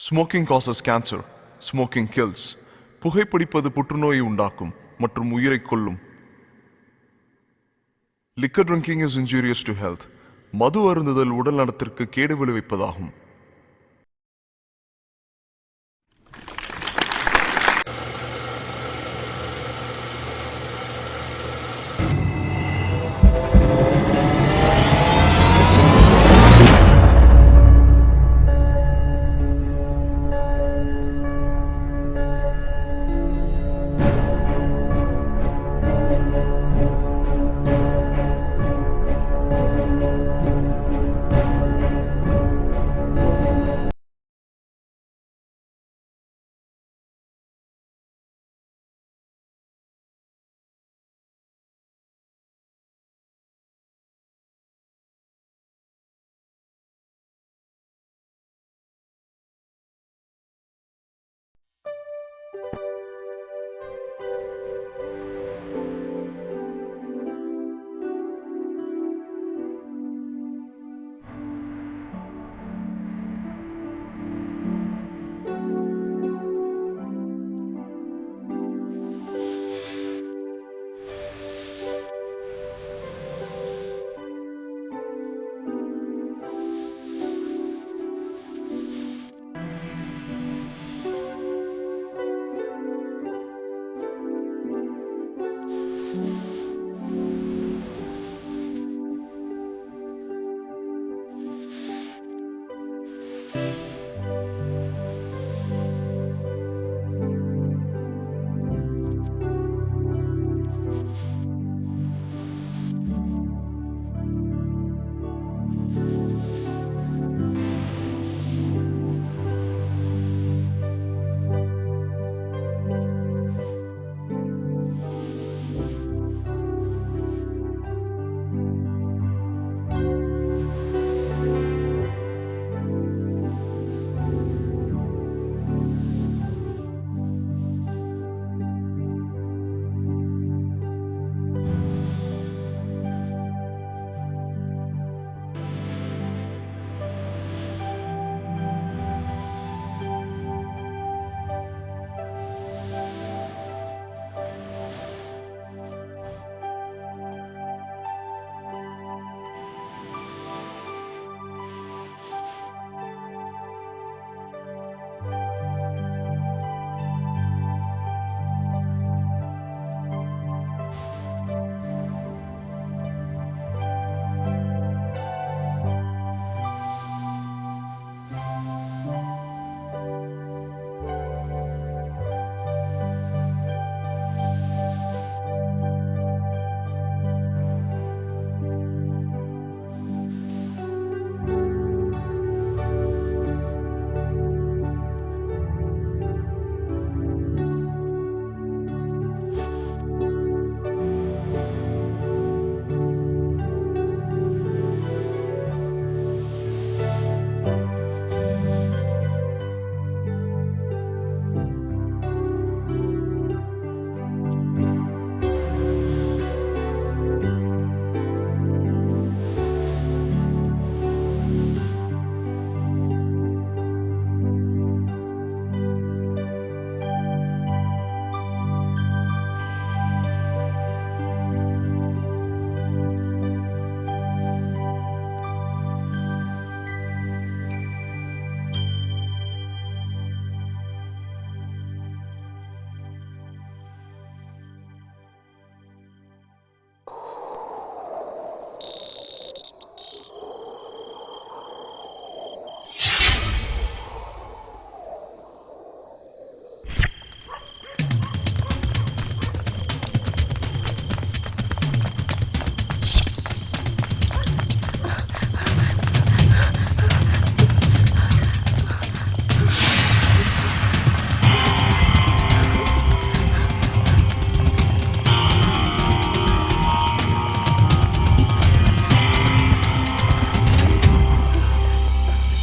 Smoking causes cancer, smoking kills. புகைப்பிடிப்பது புற்றுநோயை உண்டாக்கும் மற்றும் உயிரை கொல்லும். Liquor drinking is injurious to health. மது அருந்துதல் உடல் நலத்திற்கு கேடு விளைவிப்பதாகும்.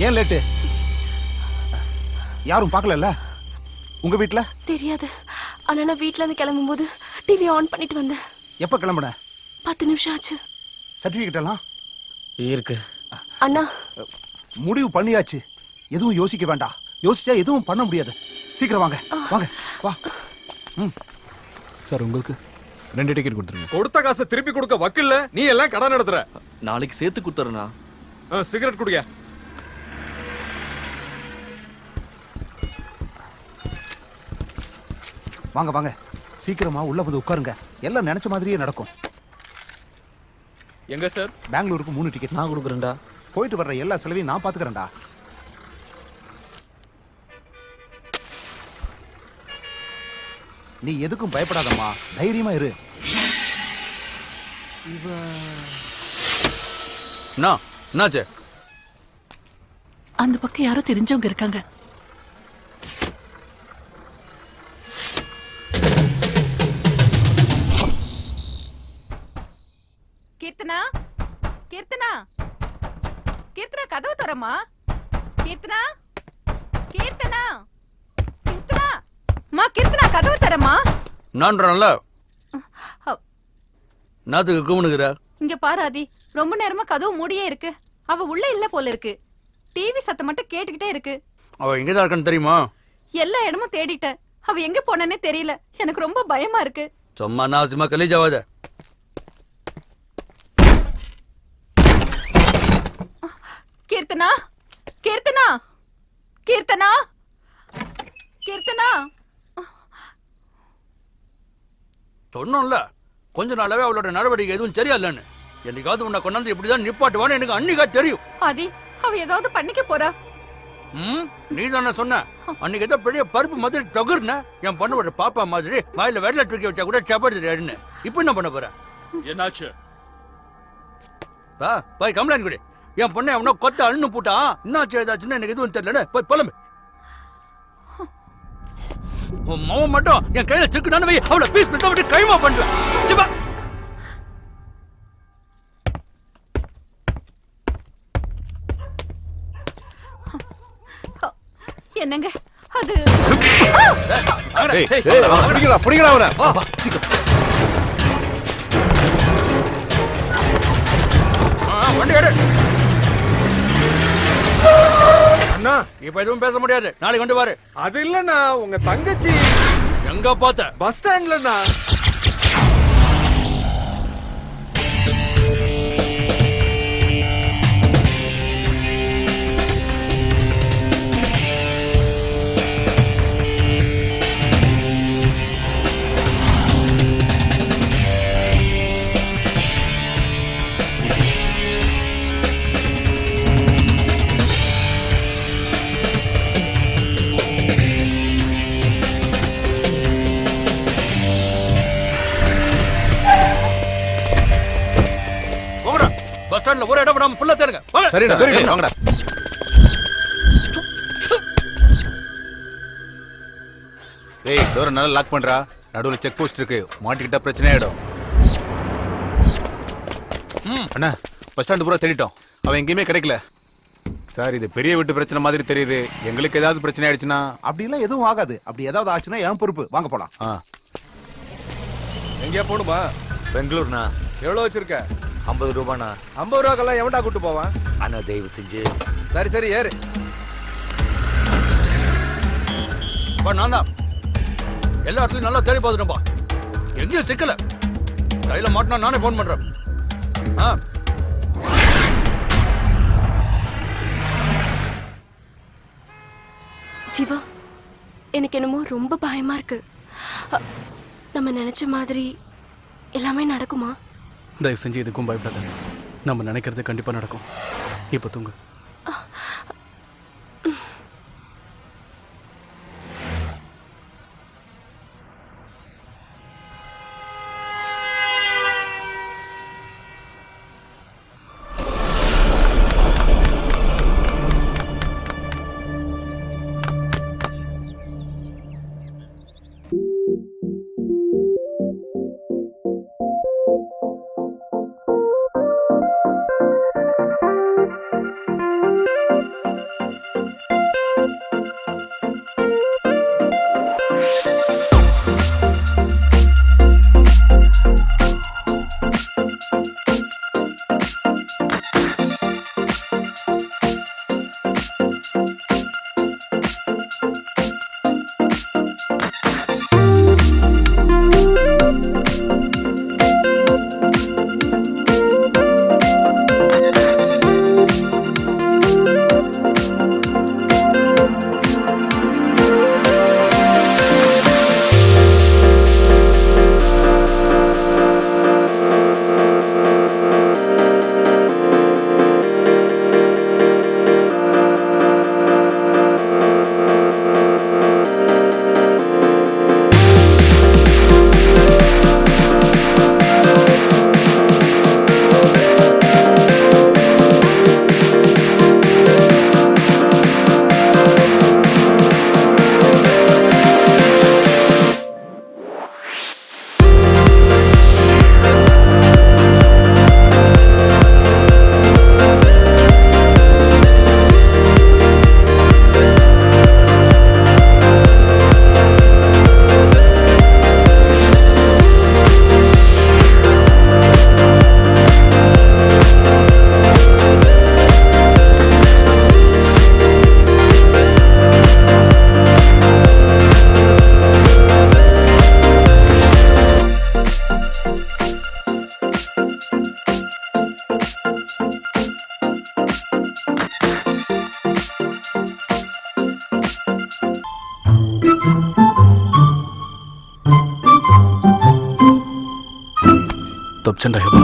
ஏன் லேட்டு? யாரும் பார்க்கல உங்க வீட்ல? தெரியாது. ஆனா நான் வீட்ல இருந்து கிளம்பும்போது டிவி ஆன் பண்ணிட்டு வந்தேன். எப்ப கிளம்புன? 10 நிமிஷம் ஆச்சு. சர்டிபிகேட் எல்லாம் இருக்கு அண்ணா. முடிவு பண்ணியாச்சு, எதுவும் யோசிக்க வேண்டாம். யோசிச்சா எதுவும் பண்ண முடியாது. சீக்கிரம் வாங்க வாங்க வா. சார் உங்களுக்கு 2 டிக்கெட் கொடுத்துருங்க. கொடுத்த காசை திருப்பி கொடுக்க வக்கில்ல, நீ எல்லாம் கடன் நடத்துற. நாளைக்கு சேர்த்து கொடுத்துறேண்ணா. சிகரெட் குடிங்க. வாங்க வாங்க சீக்கிரமா உள்ள வந்து உட்காருங்க. எல்லாம் நினைச்ச மாதிரியே நடக்கும். எங்க சார்? பெங்களூருக்கு 3 டிக்கெட் நான் கொடுக்குறேன்டா. போயிட்டு வர்ற எல்லா செலவையும் நான் பாத்துக்கிறேன்டா. நீ எதுக்கும் பயப்படாதம்மா, தைரியமா இரு. என்னாச்சு? அந்த பக்கம் யாரோ தெரிஞ்சவங்க இருக்காங்க. கீர்த்தனா, கீர்த்தனா, கீர்த்தனா கதவு தரமா? கீர்த்தனா, கீர்த்தனா, கீர்த்தனா, மா கீர்த்தனா கதவு தரமா? நான்றல நாத்துக்கு கூமுனுக்குற. இங்க பாரு ஆதி, ரொம்ப நேரமா கதவு மூடியே இருக்கு. அவ உள்ள இல்ல போல இருக்கு. டிவி சத்தம் மட்டும் கேட்டுக்கிட்டே இருக்கு. அவ எங்கதான் இருக்கான்னு தெரியுமா? எல்லா இடமும் தேடிட்டேன். அவ எங்க போனேன்னே தெரியல. எனக்கு ரொம்ப பயமா இருக்கு. சும்மா நாசிமா கலீஜாவாத. கீர்த்தனா, கீர்த்தனா, கீர்த்தனா, கீர்த்தனா. சொன்னோம்ல, கொஞ்ச நாளாவே அவளோட நடவடிக்கை எதுவும் சரியில்லைன்னு. என்னைக்காவது உன்னை கொண்டாந்து இப்படிதான் நிப்பாட்டுவான்னு எனக்கு அன்னிக்கா தெரியும். ஆதி, அவ ஏதாவது பண்ணிக்க போறா. நீ தானே சொன்ன அன்னைக்கு ஏதோ பெரிய பருப்பு மாதிரி தொகுர்ன என் பொண்ணோட பாப்பா மாதிரி வாயில வெள்ளை தூக்கி வச்சா கூட சப்பாத்தி. இப்ப என்ன பண்ண போற? என்னாச்சு? போய் கம்ப்ளைண்ட் கொடு. என் பொண்ணை அவனோ கொத்த அண்ணு போட்டான். என்னாச்சு ஏதாச்சுன்னு எனக்கு எதுவும் தெரியல. போய் புலம்பு. உன் மவன் மட்டும் என் கையில சிக்குனானு வை, அவளை பீஸ் பீஸா விட்டு கைமா பண்ணுவேன். சிவா என்னங்க அது? பிடிக்கடா பிடிக்கடா அவனை. வண்டி எடு. அண்ணா இப்ப எதுவும் பேச முடியாது. நாளைக்கு கொண்டு பாரு. அது இல்லண்ணா, உங்க தங்கச்சி எங்க பார்த்த? பஸ் ஸ்டாண்ட்லண்ணா. பஸ் ஸ்டாண்ட்ல ஒரு இடம் விடாம ஃபுல்லா தேடுங்க. சரிடா சரி வாங்கடா. ஏய் டோரை நல்லா லாக் பண்றா. நடுவுல செக் போஸ்ட் இருக்கு, மாட்டிக்கிட்டா பிரச்சனை ஆயிடும். அண்ணா பஸ் ஸ்டாண்டு பூரா தேடிட்டோம், அவன் எங்கேயுமே கிடைக்கல சார். இது பெரிய வீட்டு பிரச்சனை மாதிரி தெரியுது. எங்களுக்கு ஏதாவது பிரச்சனை ஆயிடுச்சுன்னா? அப்படிலாம் எதுவும் ஆகாது. அப்படி ஏதாவது ஆச்சுன்னா என் பொறுப்பு. வாங்க போலாம். எங்கேயா போணுமா? பெங்களூர்ண்ணா. எவ்வளவு வச்சிருக்க? 50 ரூபாண்ணா. 50 ரூபாக்கெல்லாம் எவன்டா கூட்டு போவான்? அண்ணா தயவு செஞ்சு. சரி சரி ஏறு. நான் தான் எல்லா இடத்துலயும் நல்லா தேடி பார்த்துட்டேன்பா. எங்கேயும் சிக்கல. கையில மாட்டினா நானே போன் பண்றேன். ஜீவா, எனக்கு என்னமோ ரொம்ப பயமா இருக்கு. நம்ம நினைச்ச மாதிரி எல்லாமே நடக்குமா? தயவு செஞ்சு இதுக்கும் பயப்படாத. நம்ம நினைக்கிறது கண்டிப்பா நடக்கும். இப்ப தூங்கு. தப்பிச்சண்டா ஹேமா.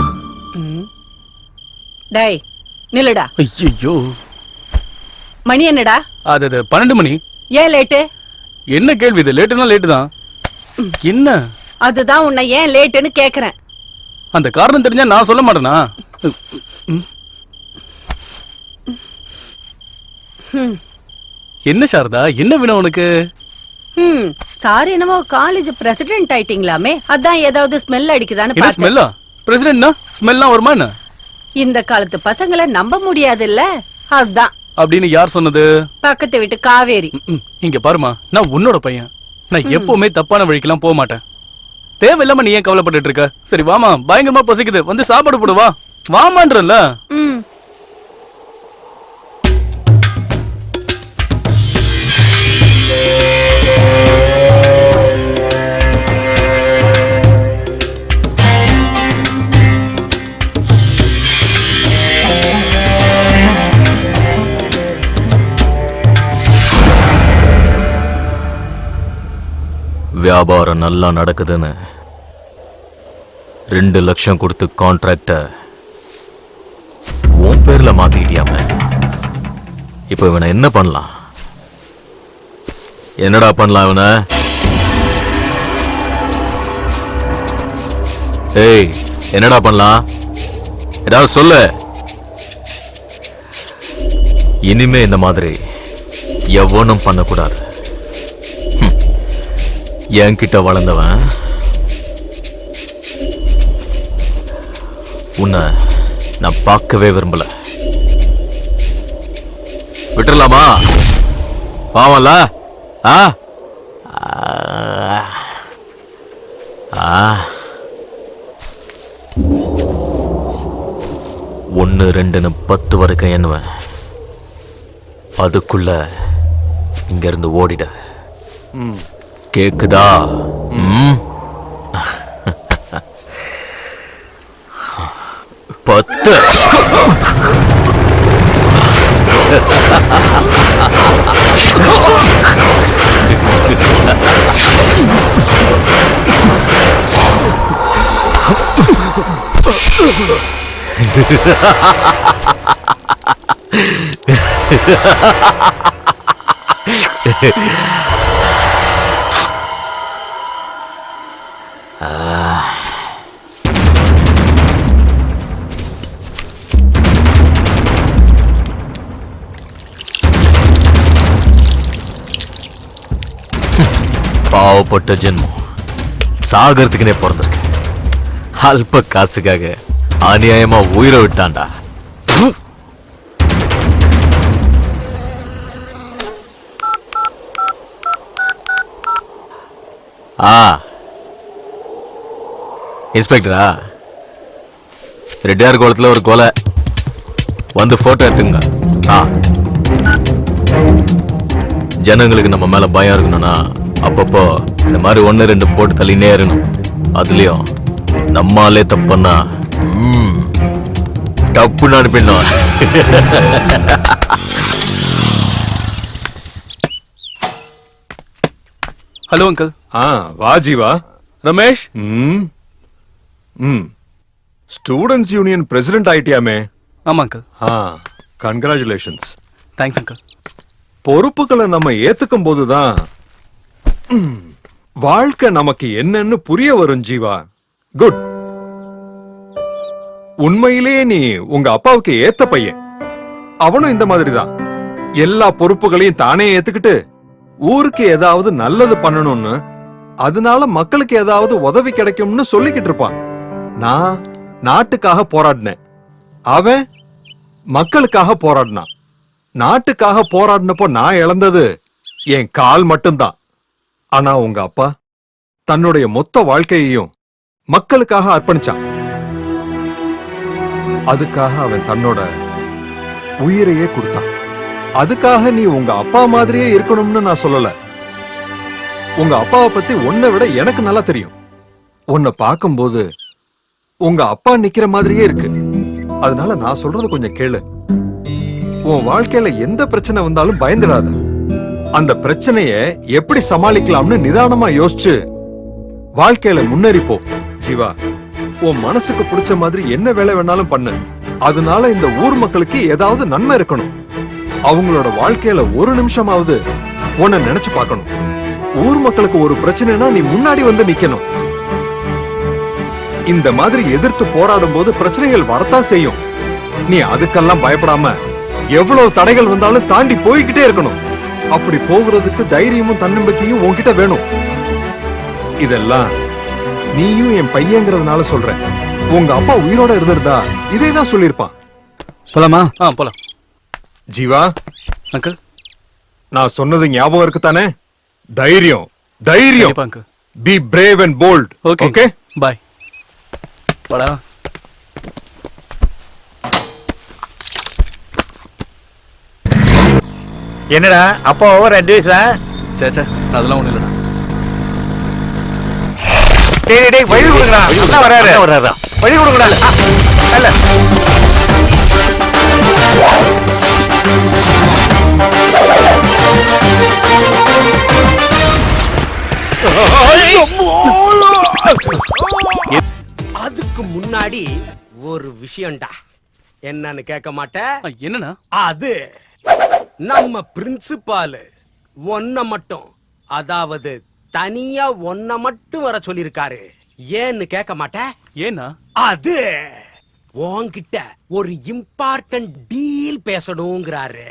டேய் நில்லுடா. ஐயோ, மணி என்னடா? அது 12 மணி. ஏன் லேட்டு? என்ன கேள்வி இது? லேட்டுனா லேட்டு தான். என்ன அதுதான் உன்னை ஏன் லேட்டுன்னு கேக்குறேன். அந்த காரணம் தெரிஞ்சா நான் சொல்ல மாட்டேனா? என்ன சாரதா, என்ன வேணும் உனக்கு? சாரி, என்னமோ காலேஜ் பிரசிடென்ட் ஆயிட்டீங்களாமே, அதான் ஏதாவது ஸ்மெல் அடிக்குதான்னு என்ன பார்த்தேன். ஸ்மெல்லா? பிரசிடென்ட்னா ஸ்மெல்லாம் வருமா என்ன? இந்த காலத்து பசங்களை நம்ப முடியாதுல்ல, அதுதான். அப்படின்னு யார் சொன்னது? பக்கத்து வீட்டு காவேரி. இங்க பாருமா, நான் உன்னோட பையன். நான் எப்பவுமே தப்பான வழிக்கெல்லாம் போக மாட்டேன். தேவையில்லாம நீ ஏன் கவலைப்பட்டு இருக்க? சரி வாமா, பயங்கரமா பசிக்குது, வந்து சாப்பாடு போடு. வா வாமான்றல. வியாபாரம் நல்லா நடக்குதுன்னு 2 லட்சம் கொடுத்து கான்ட்ராக்ட உன் பேர்ல மாத்திக்கிட்டியாம. இப்ப இவனை என்ன பண்ணலாம்? என்னடா பண்ணலாம் இவனை? ஏய், என்னடா பண்ணலாம்? ஏதாவது சொல்லு. இனிமே இந்த மாதிரி எவனும் பண்ணக்கூடாது. என்கிட்ட வளர்ந்தவன் உன்னை நான் பார்க்கவே விரும்பல. விட்டுறலாமா? பாவம்ல? ஆ ஒன்னு 2ன்னு 10 வரைக்கும் எண்ணுவேன். அதுக்குள்ள இங்க இருந்து ஓடிட. கேக்குதா? பத்து. பாவப்பட்ட ஜென்மம், சாகறதுக்குனே பிறந்திருக்கு. அல்ப காசுக்காக அநியாயமா உயிரை விட்டான்டா. இன்ஸ்பெக்டரா? ரெட்டியார் குளத்துல ஒரு கொலை, வந்து போட்டோ எடுத்துங்க. ஜனங்களுக்கு நம்ம மேல பயம் இருக்கணும்னா அப்பப்போ இந்த மாதிரி 1-2 போட்டு தள்ளினே இருக்கணும். அதுலயும் நம்மாலே தப்புன்னா டப்புன்னு அனுப்பிடணும். Hello uncle. வா Jeeva. Ramesh. Students union president ஆயிட்டியாமே? ஆமா அங்கிள். கங்க்ராச்சுலேஷன்ஸ். Thanks uncle. பொறுப்புகளை நம்ம ஏத்துக்கும் போதுதான் வாழ்க்கை நமக்கு என்னன்னு புரிய வரும் ஜீவா. குட். உண்மையிலேயே நீ உங்க அப்பாவுக்கு ஏத்த பையன். அவனும் இந்த மாதிரி தான் எல்லா பொறுப்புகளையும் தானே ஏத்துக்கிட்டு ஊருக்கு ஏதாவது நல்லது பண்ணணும்னு, அதனால மக்களுக்கு ஏதாவது உதவி கிடைக்கும்னு சொல்லிக்கிட்டு இருப்பான். நான் நாட்டுக்காக போராடினேன், அவன் மக்களுக்காக போராடினான். நாட்டுக்காக போராடினப்போ நான் இழந்தது என் கால் மட்டும்தான். ஆனா உங்க அப்பா தன்னுடைய மொத்த வாழ்க்கையையும் மக்களுக்காக அர்ப்பணிச்சான். அதுக்காக அவன் தன்னோட உயிரையே கொடுத்தான். அதுக்காக நீ உங்க அப்பா மாதிரியே இருக்கணும்னு நான் சொல்லல. உங்க அப்பாவை பத்தி உன்னை விட எனக்கு நல்லா தெரியும். உன்னை பார்க்கும்போது உங்க அப்பா நிக்கிற மாதிரியே இருக்கு. அதனால நான் சொல்றது கொஞ்சம் கேளு. உன் வாழ்க்கையில எந்த பிரச்சனை வந்தாலும் பயந்துடாத. அந்த பிரச்சனைய எப்படி சமாளிக்கலாம்னு நிதானமா யோசிச்சு வாழ்க்கையில முன்னேறிப்போ ஜீவா. உன் மனசுக்கு பிடிச்ச மாதிரி என்ன வேலை வேணாலும் பண்ணு. அதனால இந்த ஊர் மக்களுக்கு ஏதாவது நன்மை இருக்கணும். அவங்களோட வாழ்க்கையில ஒரு நிமிஷமாவது உன்னை நினைச்சு பார்க்கணும். ஊர் மக்களுக்கு ஒரு பிரச்சனைனா நீ முன்னாடி வந்து நிக்கணும். இந்த மாதிரி எதிர்த்து போராடும் போது பிரச்சனைகள் வரத்தான் செய்யும். நீ அதுக்கெல்லாம் பயப்படாம எவ்வளவு தடைகள் வந்தாலும் தாண்டி போய்கிட்டே இருக்கணும். அப்படி போகிறதுக்கு தைரியமும் தன்னம்பிக்கையும் உன்கிட்ட வேணும். இதெல்லாம் நீயும் என் பையங்கிறதுனால சொல்ற. உங்க அப்பா உயிரோட இருந்திருந்தா இதேதான் சொல்லிருப்பான். போலாமா? போலாம். ஜீவா அங்கிள், நான் சொன்னது ஞாபகம் இருக்கு தானே? தைரியம் தைரியம். Uncle. Be brave and bold. Okay boy. போடா. என்னடா அப்பா ஓவர் அட்வைஸா? சேச்சா அதெல்லாம் ஒண்ணு இல்லடா. டேய் வழி கொடுங்கடா. வராரு வழி கொடுங்கடா. அல்ல அதுக்கு முன்னாடி ஒரு விஷயம்டா. என்னன்னு கேட்க மாட்டேன். என்னன்னா? அது நம்ம பிரின்சிபால் ஒன்ன மட்டும், அதாவது தனியா ஒன்ன மட்டும் வர சொல்லிருக்காரு. ஏன்னு கேட்க மாட்டேன். ஏன்னா? அது உன்கிட்ட ஒரு இம்பார்ட்டன்ட் டீல் பேசணுங்கிறாரு.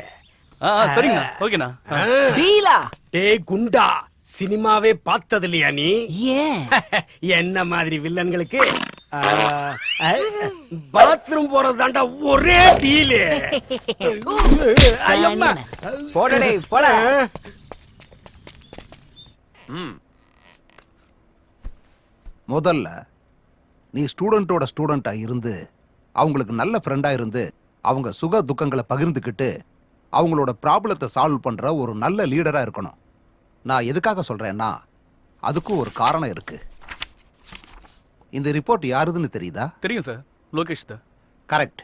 சரிங்கண்ணா. ஓகேண்ணா. டீலா? டேய் குண்டா, சினிமாவே பார்த்தது இல்லையா நீ? ஏன்? என்ன மாதிரி வில்லன்களுக்கு பாத்ரூம் போறதாண்டா ஒரே டீலு. போடடே போட. முதல்ல நீ ஸ்டூடெண்டோட ஸ்டூடெண்டா இருந்து அவங்களுக்கு நல்ல ஃப்ரெண்டா இருந்து அவங்க சுக துக்கங்களை பகிர்ந்துக்கிட்டு அவங்களோட ப்ராப்ளத்தை சால்வ் பண்ற ஒரு நல்ல லீடரா இருக்கணும். நான் எதுக்காக சொல்றேன்னா அதுக்கும் ஒரு காரணம் இருக்கு. இந்த ரிப்போர்ட் யாருதுன்னு தெரியுதா? தெரியும் சார், லோகேஷ் தான். கரெக்ட்.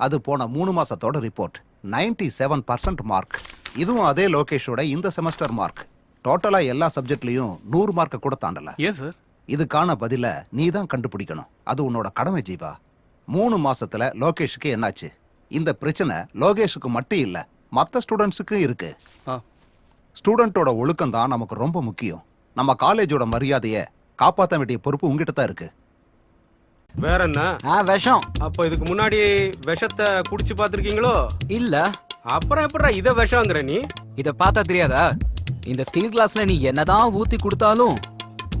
அது போன 3 மாசத்தோட ரிப்போர்ட். 97% மார்க். இதுவும் அதே லோகேஷோட இந்த செமஸ்டர் மார்க். டோட்டலா எல்லா சப்ஜெக்ட்லயும் 100 மார்க்க கூட தாண்டல. ஏன் சார்? இதுக்கான பதில நீ தான் கண்டுபிடிக்கணும். அது உன்னோட கடமை ஜீவா. 3 மாசத்துல லோகேஷுக்கு என்னாச்சு? இந்த பிரச்சனை லோகேஷுக்கு மட்டும் இல்ல, மற்ற ஸ்டூடெண்ட்ஸுக்கும் இருக்கு. ஸ்டூடெண்டோட ஒழுக்கம் தான் நமக்கு ரொம்ப முக்கியம். நம்ம காலேஜோட மரியாதைய காப்பாற்ற வேண்டிய பொறுப்பு உங்ககிட்ட தான் இருக்கு. வேற என்ன? விஷம். அப்ப இதுக்கு முன்னாடி விஷத்தை குடிச்சு பாத்திருக்கீங்களோ? இல்ல. அப்புறம் எப்படா இத விஷங்கிற நீ? இத பார்த்தா தெரியாதா? இந்த ஸ்டீல் கிளாஸ்ல நீ என்னதான் ஊத்தி கொடுத்தாலும்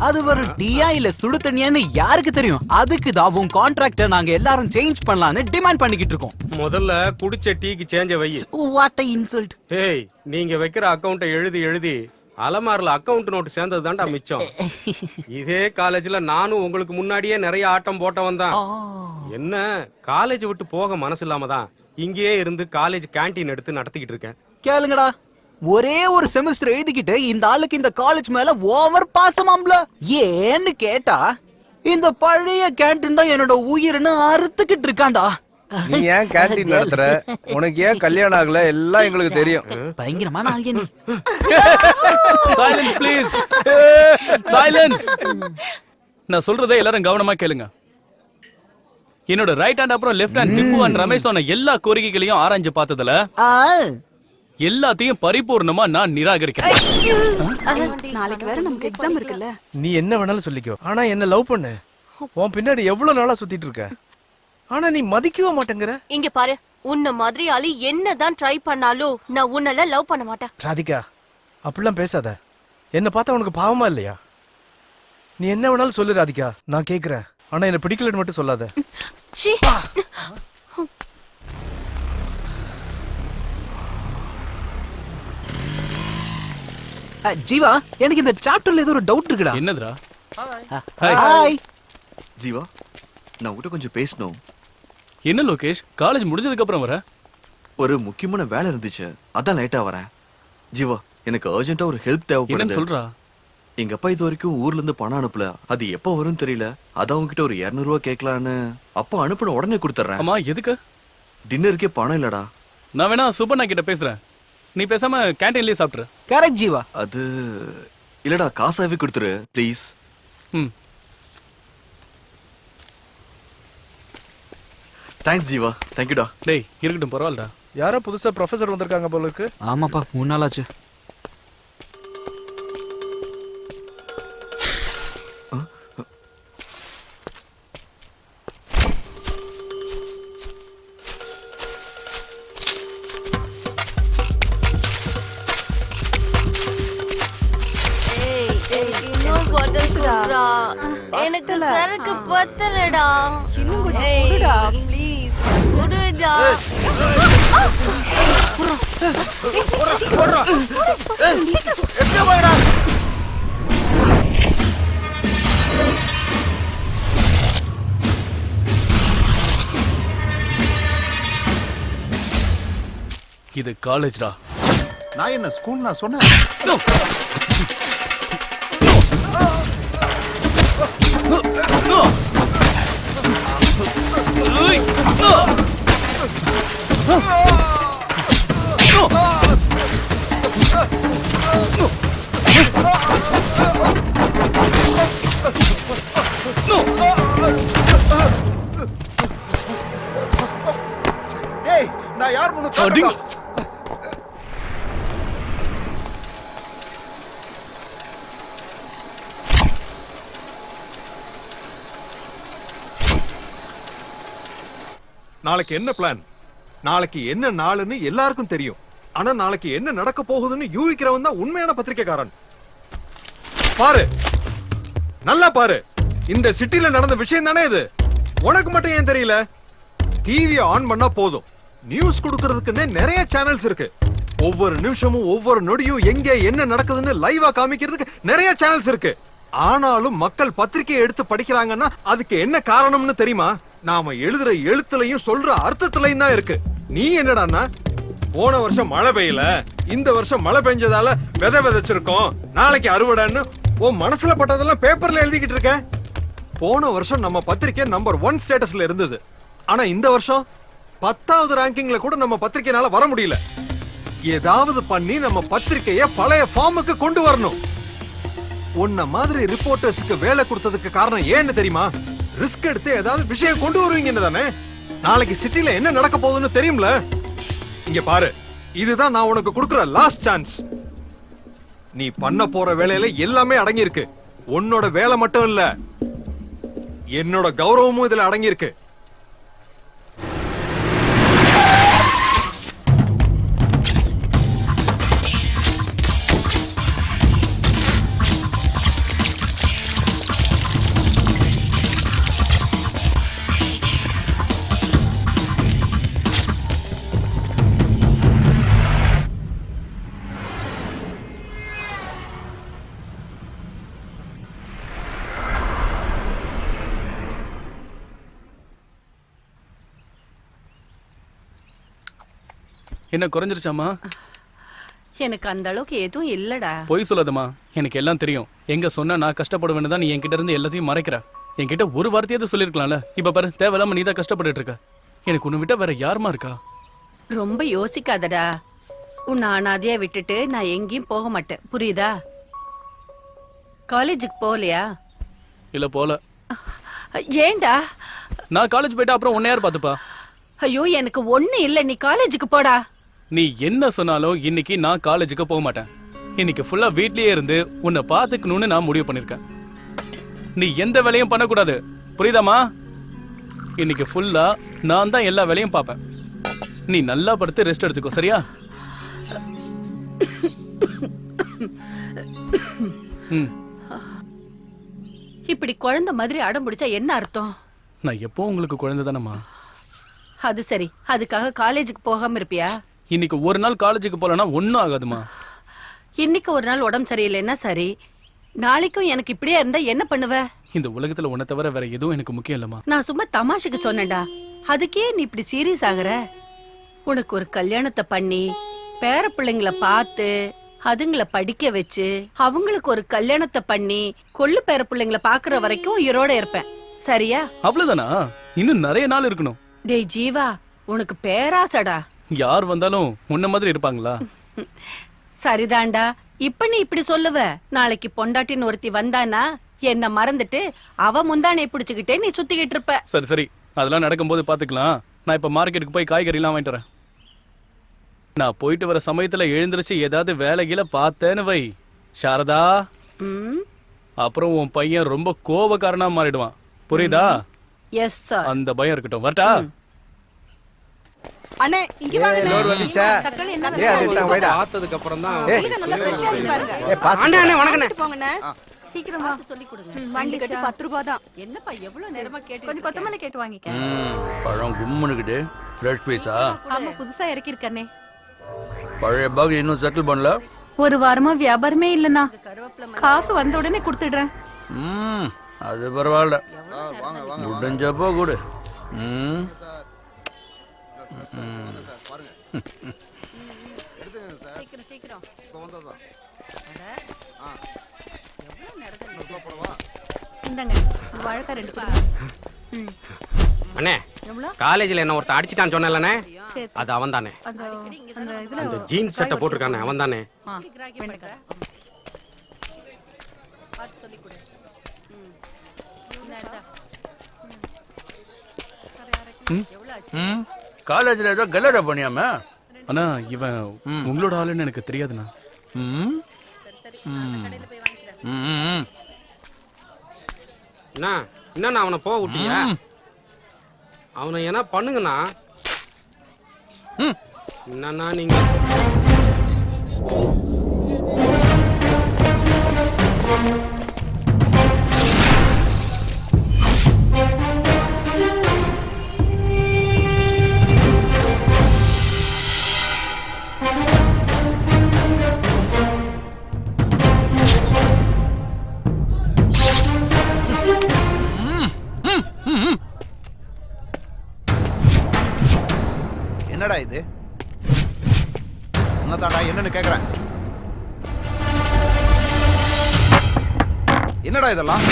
அது ஒரு டீயா இல்ல சுடு தண்ணியான்னு யாருக்கு தெரியும்? அதுக்கு தான் உன் கான்ட்ராக்ட நாங்க எல்லாரும் சேஞ்ச் பண்ணலாம்னு டிமாண்ட் பண்ணிக்கிட்டு இருக்கோம். முதல்ல குடிச்ச டீக்கு சேஞ்ச வை. What a insult. ஏய், நீங்க வைக்கிற அக்கவுண்ட எழுதி எழுதி அலமாரில அக்கவுண்ட் நோட் சேர்ந்தது தான்டா மிச்சம். இதே காலேஜ்ல நானும் உங்களுக்கு முன்னாடியே நிறைய ஆட்டம் போட்டவன் தான். என்ன காலேஜ் விட்டு போக மனசு இல்லாம தான் இங்கேயே இருந்து காலேஜ் கேண்டீன் எடுத்து நடத்திக்கிட்டு இருக்கேன். கேளுங்கடா, ஒரே ஒரு செமஸ்டர் எழுதிக்கிட்டு இந்த ஆளுக்கு இந்த காலேஜ் மேல ஓவர் பாசமாம்ல. ஏன்னு கேட்டா இந்த பழைய கேண்டீன் தான் என்னோட உயிர்னு அறுத்துக்கிட்டு இருக்கான்டா. நீ ஏன் கேண்டீன் நடத்துற? உனக்கு ஏன் கல்யாணம் ஆகல? எல்லாம் எங்களுக்கு தெரியும். பயங்கரமான ஆள்யா நீ. Silence please. சைலன்ஸ். நான் சொல்றதை எல்லாரும் கவனமா கேளுங்க. என்னோட ரைட் ஹேண்ட் அப்புறம் left hand Tipu and Ramesh சொன்ன எல்லா கோரிக்கைகளையும் ஆராய்ஞ்சு பார்த்ததுல எல்லாத்தையும் பரிபூர்ணமா நான் நிராகரிக்கிறேன். நாளைக்கு வேற நமக்கு எக்ஸாம் இருக்குல்ல. நீ என்ன வேணாலும் சொல்லிக்கோ, ஆனா என்ன லவ் பண்ணு. உன் பின்னாடி எவ்வளவு நாளா சுத்திட்டு இருக்க, ஆனா நீ மதிக்கவே மாட்டேங்கிற. இங்க பாரு, உன்ன மாதிரி ஆளு என்னதான் ட்ரை பண்ணாலும் நான் உன்னல லவ் பண்ண மாட்டேன். ராதிகா, அப்படிலாம் பேசாத. என்ன பார்த்தா உனக்கு பாவமா இல்லையா? நீ என்ன வேணாலும் சொல்லு ராதிகா, நான் கேக்குறேன். ஆனா என்ன பிடிக்கலன்னு மட்டும் சொல்லாத. சீ. ஜீவா, எனக்கு இந்த சாப்டர்ல ஏதோ ஒரு டவுட் இருக்குடா. என்னதுடா? ஹாய் ஜீவா, நான் உன்கிட்ட கொஞ்சம் பேசணும். என்ன லோகேஷ், காலேஜ் முடிஞ்சதுக்கு அப்புறம் வர? ஒரு முக்கியமான வேலை இருந்துச்சு, அதான் லேட்டா வரேன். ஜீவா, எனக்கு அர்ஜென்ட்டா ஒரு ஹெல்ப் தேவைப்படுது. என்னன்னு சொல்றா? எங்க அப்பா இது வரைக்கும் ஊர்ல இருந்து பணம் அனுப்பல. அது எப்போ வரும்னு தெரியல. அதான் உங்ககிட்ட ஒரு 200 ரூபா கேட்கலான்னு. அப்பா அனுப்பின உடனே கொடுத்துறேன். அம்மா எதுக்கு? டின்னருக்கே பணம் இல்லடா. நான் வேணா சுப்பண்ணா கிட்ட பேசுறேன், நீ பேசாம கேண்டீன்லயே சாப்பிட்டுரு. கரெக்ட் ஜீவா. அது இல்லடா, காசாவே கொடுத்துரு ப்ளீஸ். தேங்க்ஸ் ஜீவா, தேங்க்யூடா. டேய் இருக்கட்டும், பரவாயில்லடா. யாரோ புதுசா ப்ரொஃபசர் வந்திருக்காங்க போல இருக்கு. ஆமாப்பா, 3 நாள் ஆச்சு. இன்னும் bottle குடுறா. எனக்கு சரக்கு பத்தலடா. இன்னும் கொஞ்சம் குடுடா ப்ளீஸ். குடுடா. இது காலேஜ்டா. நான் என்ன ஸ்கூல் நான் சொன்னேன். ஏய், நான் யார் முன்னு நாளைக்கு என்ன பிளான்? நாளைக்கு என்ன நாளுன்னு எல்லாருக்கும் தெரியும். ஆனா நாளைக்கு என்ன நடக்க போகுதுன்னு யூகிக்கிறவன் தான் உண்மையான பத்திரிக்கைக்காரன். பாரு, நல்லா பாரு. இந்த சிட்டில நடந்த விஷயம் தானே இது. உனக்கு மட்டும் ஏன் தெரியல? டிவியை ஆன் பண்ணா போதும், நியூஸ் கொடுக்கறதுக்குன்னே நிறைய சேனல்ஸ் இருக்கு. ஒவ்வொரு நிமிஷமும் ஒவ்வொரு நொடியும் எங்க என்ன நடக்குதுன்னு லைவா காமிக்கிறதுக்கு நிறைய சேனல்ஸ் இருக்கு. ஆனாலும் மக்கள் பத்திரிக்கையை எடுத்து படிக்கிறாங்கன்னா அதுக்கு என்ன காரணம்னு தெரியுமா? நாம எழுதுற எழுத்துலயும் சொல்ற அர்த்தத்திலையும் தான் இருக்கு. நீ என்னடான்னா, போன வருஷம் மழை பெய்யல, இந்த வருஷம் மழை பெஞ்சதால விதை விதைச்சிருக்கோம், நாளைக்கு அறுவடைன்னு உன் மனசுல பட்டதெல்லாம் பேப்பர்ல எழுதிக்கிட்டு இருக்க. போன வருஷம் நம்ம பத்திரிக்கை நம்பர் 1 ஸ்டேட்டஸ்ல இருந்தது. ஆனா இந்த வருஷம் 10வது ரேங்கிங்ல கூட நம்ம பத்திரிக்கைனால வர முடியல. ஏதாவது பண்ணி நம்ம பத்திரிக்கைய பழைய ஃபார்முக்கு கொண்டு வரணும். உன்ன மாதிரி ரிப்போர்ட்டர்ஸ்க்கு வேலை கொடுத்ததுக்கு காரணம் ஏன்னு தெரியுமா? ரிஸ்க் எடுத்து ஏதாவது விஷயம் கொண்டு வருவீங்கன்னு தானே. நாளைக்கு சிட்டில என்ன நடக்க போகுதுன்னு தெரியும்ல. இங்க பாரு, இதுதான் நான் உனக்கு கொடுக்கிற லாஸ்ட் சான்ஸ். நீ பண்ண போற வேலையில எல்லாமே அடங்கி இருக்கு. உன்னோட வேலை மட்டும் இல்ல, என்னோட கௌரவமும் இதுல அடங்கி இருக்கு. என்ன குறைஞ்சிருச்சாமா? எனக்கு அந்த அளவுக்கு எதுவும் இல்லடா. பொய் சொல்லாதம்மா, எனக்கு எல்லாம் தெரியும். எங்க சொன்னா நான் கஷ்டப்படுவேன்னு தான் நீ என்கிட்ட இருந்து எல்லாத்தையும் மறைக்கிற. என்கிட்ட ஒரு வார்த்தையாவது சொல்லிருக்கலாம்ல. இப்ப பாரு, தேவையில்லாம நீ தான் கஷ்டப்பட்டுட்டு இருக்க. எனக்கு உன்னை விட்டா வேற யாருமா இருக்கா? ரொம்ப யோசிக்காதடா. உன்னை அனாதையா விட்டுட்டு நான் எங்கேயும் போக மாட்டேன், புரியுதா? காலேஜுக்கு போகலையா? இல்ல போல. ஏண்டா? நான் காலேஜ் போயிட்டா அப்புறம் உன்னை யார் பாத்துப்பா? ஐயோ, எனக்கு ஒண்ணு இல்ல, நீ காலேஜுக்கு போடா. நீ என்ன சொன்னாலும் இன்னைக்கு நான் காலேஜுக்கு போக மாட்டேன். இன்னைக்கு ஃபுல்லா வீட்லயே இருந்து உன்னை பாத்துக்கணும்னு நான் முடிவு பண்ணிருக்கேன். நீ எந்த வேலையும் பண்ணக்கூடாது, புரியுதாமா? இன்னைக்கு ஃபுல்லா நான் தான் எல்லா வேலையும் பார்ப்பேன். நீ நல்லா படுத்து ரெஸ்ட் எடுத்துக்கோ, சரியா? இப்படி குழந்தை மாதிரி அடம் பிடிச்சா என்ன அர்த்தம்? நான் எப்போ உங்களுக்கு குழந்தை தானம்மா. அது சரி, அதுக்காக காலேஜுக்கு போகாம இருப்பியா? இன்னைக்கு ஒரு நாள் காலேஜுக்கு போலனா ஒன்னும் ஆகாதுமா. இன்னைக்கு ஒரு நாள் உடம்பு சரியில்லைன்னா சரி, நாளைக்கும் எனக்கு இப்படியே இருந்தா என்ன பண்ணுவ? இந்த உலகத்துல உன்னை தவிர வேற எதுவும் எனக்கு முக்கியம் இல்லம்மா. நான் சும்மா தமாஷுக்கு சொன்னேன்டா. அதுக்கே நீ இப்படி சீரியஸ் ஆகுற? உனக்கு ஒரு கல்யாணத்தை பண்ணி பேர பிள்ளைங்களை பார்த்து அதுங்களை படிக்க வச்சு அவங்களுக்கு ஒரு கல்யாணத்தை பண்ணி கொள்ளு பேர பிள்ளைங்களை பாக்குற வரைக்கும் உயிரோட இருப்பேன், சரியா? அவ்வளவுதானா? இன்னும் நிறைய நாள் இருக்கணும். டேய் ஜீவா, உனக்கு பேராசடா. யார் வந்தாலும் உன்ன மாதிரி இருப்பாங்களா? சரிதான்டா. இப்ப நீ இப்படி சொல்லுவ, நாளைக்கு பொண்டாட்டின்னு ஒருத்தி வந்தானா என்ன மறந்துட்டு அவ முந்தானை பிடிச்சுக்கிட்டே நீ சுத்திக்கிட்டு இருப்ப. சரி சரி, அதெல்லாம் நடக்கும்போது பாத்துக்கலாம். நான் இப்ப மார்க்கெட்டுக்கு போய் காய்கறிலாம் வாங்கிட்டு வரேன். நான் போயிட்டு வர சமயத்துல எழுந்திருச்சு ஏதாவது வேலைகளை பார்த்தேன்னு வை சாரதா, அப்புறம் உன் பையன் ரொம்ப கோபக்காரனா மாறிடுவான். புரியுதா? Yes sir. அந்த பயம் இருக்கட்டும். வரட்டா? அண்ணே இங்க வாங்க. லோர் வந்துச்சா? தக்காளி என்ன ஏய் அது தான் வைடா. பார்த்ததுக்கு அப்புறம் தான் நல்லா ஃப்ரெஷ்ஷா இருக்கு பாருங்க. ஏய் பாத்து. அண்ணே அண்ணே வணக்கண்ணே. போங்கண்ணே. சீக்கிரமா சொல்லி கொடுங்க. வண்டி கட்டு 10 ரூபாய் தான். என்னப்பா எவ்வளவு நேரமா கேட்டு கொஞ்சம் கொத்தமல்லி கேட்டு வாங்கிக்க. பழம் கும்முனுக்குது. ஃப்ரெஷ் பீஸா? ஆமா புதுசா இறக்கி இருக்கனே. பழைய பாக் இன்னும் செட்டில் பண்ணல. ஒரு வாரமா வியாபாரமே இல்லனா. காசு வந்த உடனே கொடுத்துடுறேன். அது பரவாயில்ல. முடிஞ்சப்போ கொடு. சீக்கிரம் சீக்கிரம். இந்தாங்க வாழைக்காய் 2 கொடுங்க. அண்ணே எவ்வளவு? காலேஜ்ல என்ன ஒருத்தன் அடிச்சிட்டான்னு சொன்னேன்லண்ணே, சரி அது அவன் தானே. அந்த இதுல அந்த ஜீன்ஸ் சட்டை போட்டிருக்கானே அவன் தானே. வெண்டைக்காய். பார்த்து சொல்லி கொடு. காலேஜ்ல ஏதோ கல்லடா பண்ணியாம? அண்ணா இவன் உங்களோட ஆளுன்னு எனக்கு தெரியாதுண்ணா. என்ன அவனை போக விட்டீங்க? அவனை என்ன பண்ணுங்கண்ணா. என்னண்ணா நீங்க என்னடா இது? உன்னதாடா என்னன்னு கேக்குறேன். என்னடா இதெல்லாம்?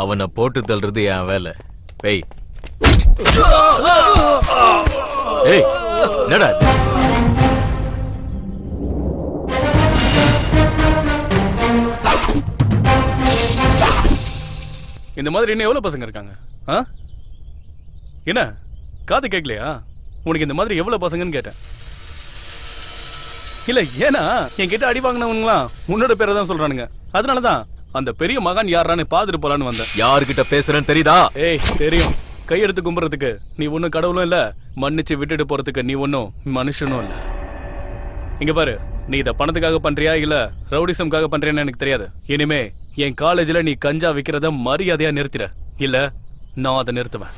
அவனை போட்டு தள்ளுறது என் வேலை. ஏய் ஏய் என்னடா இது? இந்த மாதிரி இன்னும் எவ்வளவு பசங்க இருக்காங்க? என்ன காது கேட்கலையா? உனக்கு இந்த மாதிரி எவ்வளவு பசங்கன்னு கேட்டேன். இல்ல ஏன்னா என்கிட்ட அடி வாங்கினவங்களாம் உன்னோட பேரை தான் சொல்றானுங்க. அதனாலதான் அந்த பெரிய மகான் யாரான்னு பாத்துட்டு போலான்னு வந்தேன். யாருகிட்ட பேசுறேன்னு தெரியுதா? ஏய் தெரியும். கையெடுத்து கும்புறதுக்கு நீ ஒன்னும் கடவுளும் இல்ல, மன்னிச்சு விட்டுட்டு போறதுக்கு நீ ஒன்னும் மனுஷனும் இல்ல. இங்க பாரு, நீ இத பணத்துக்காக பண்றியா இல்ல ரவுடிசம்காக பண்றியான்னு எனக்கு தெரியாது. இனிமே என் காலேஜ்ல நீ கஞ்சா விக்கிறத மரியாதையா நிறுத்திட, இல்ல நான் அதை நிறுத்துவேன்.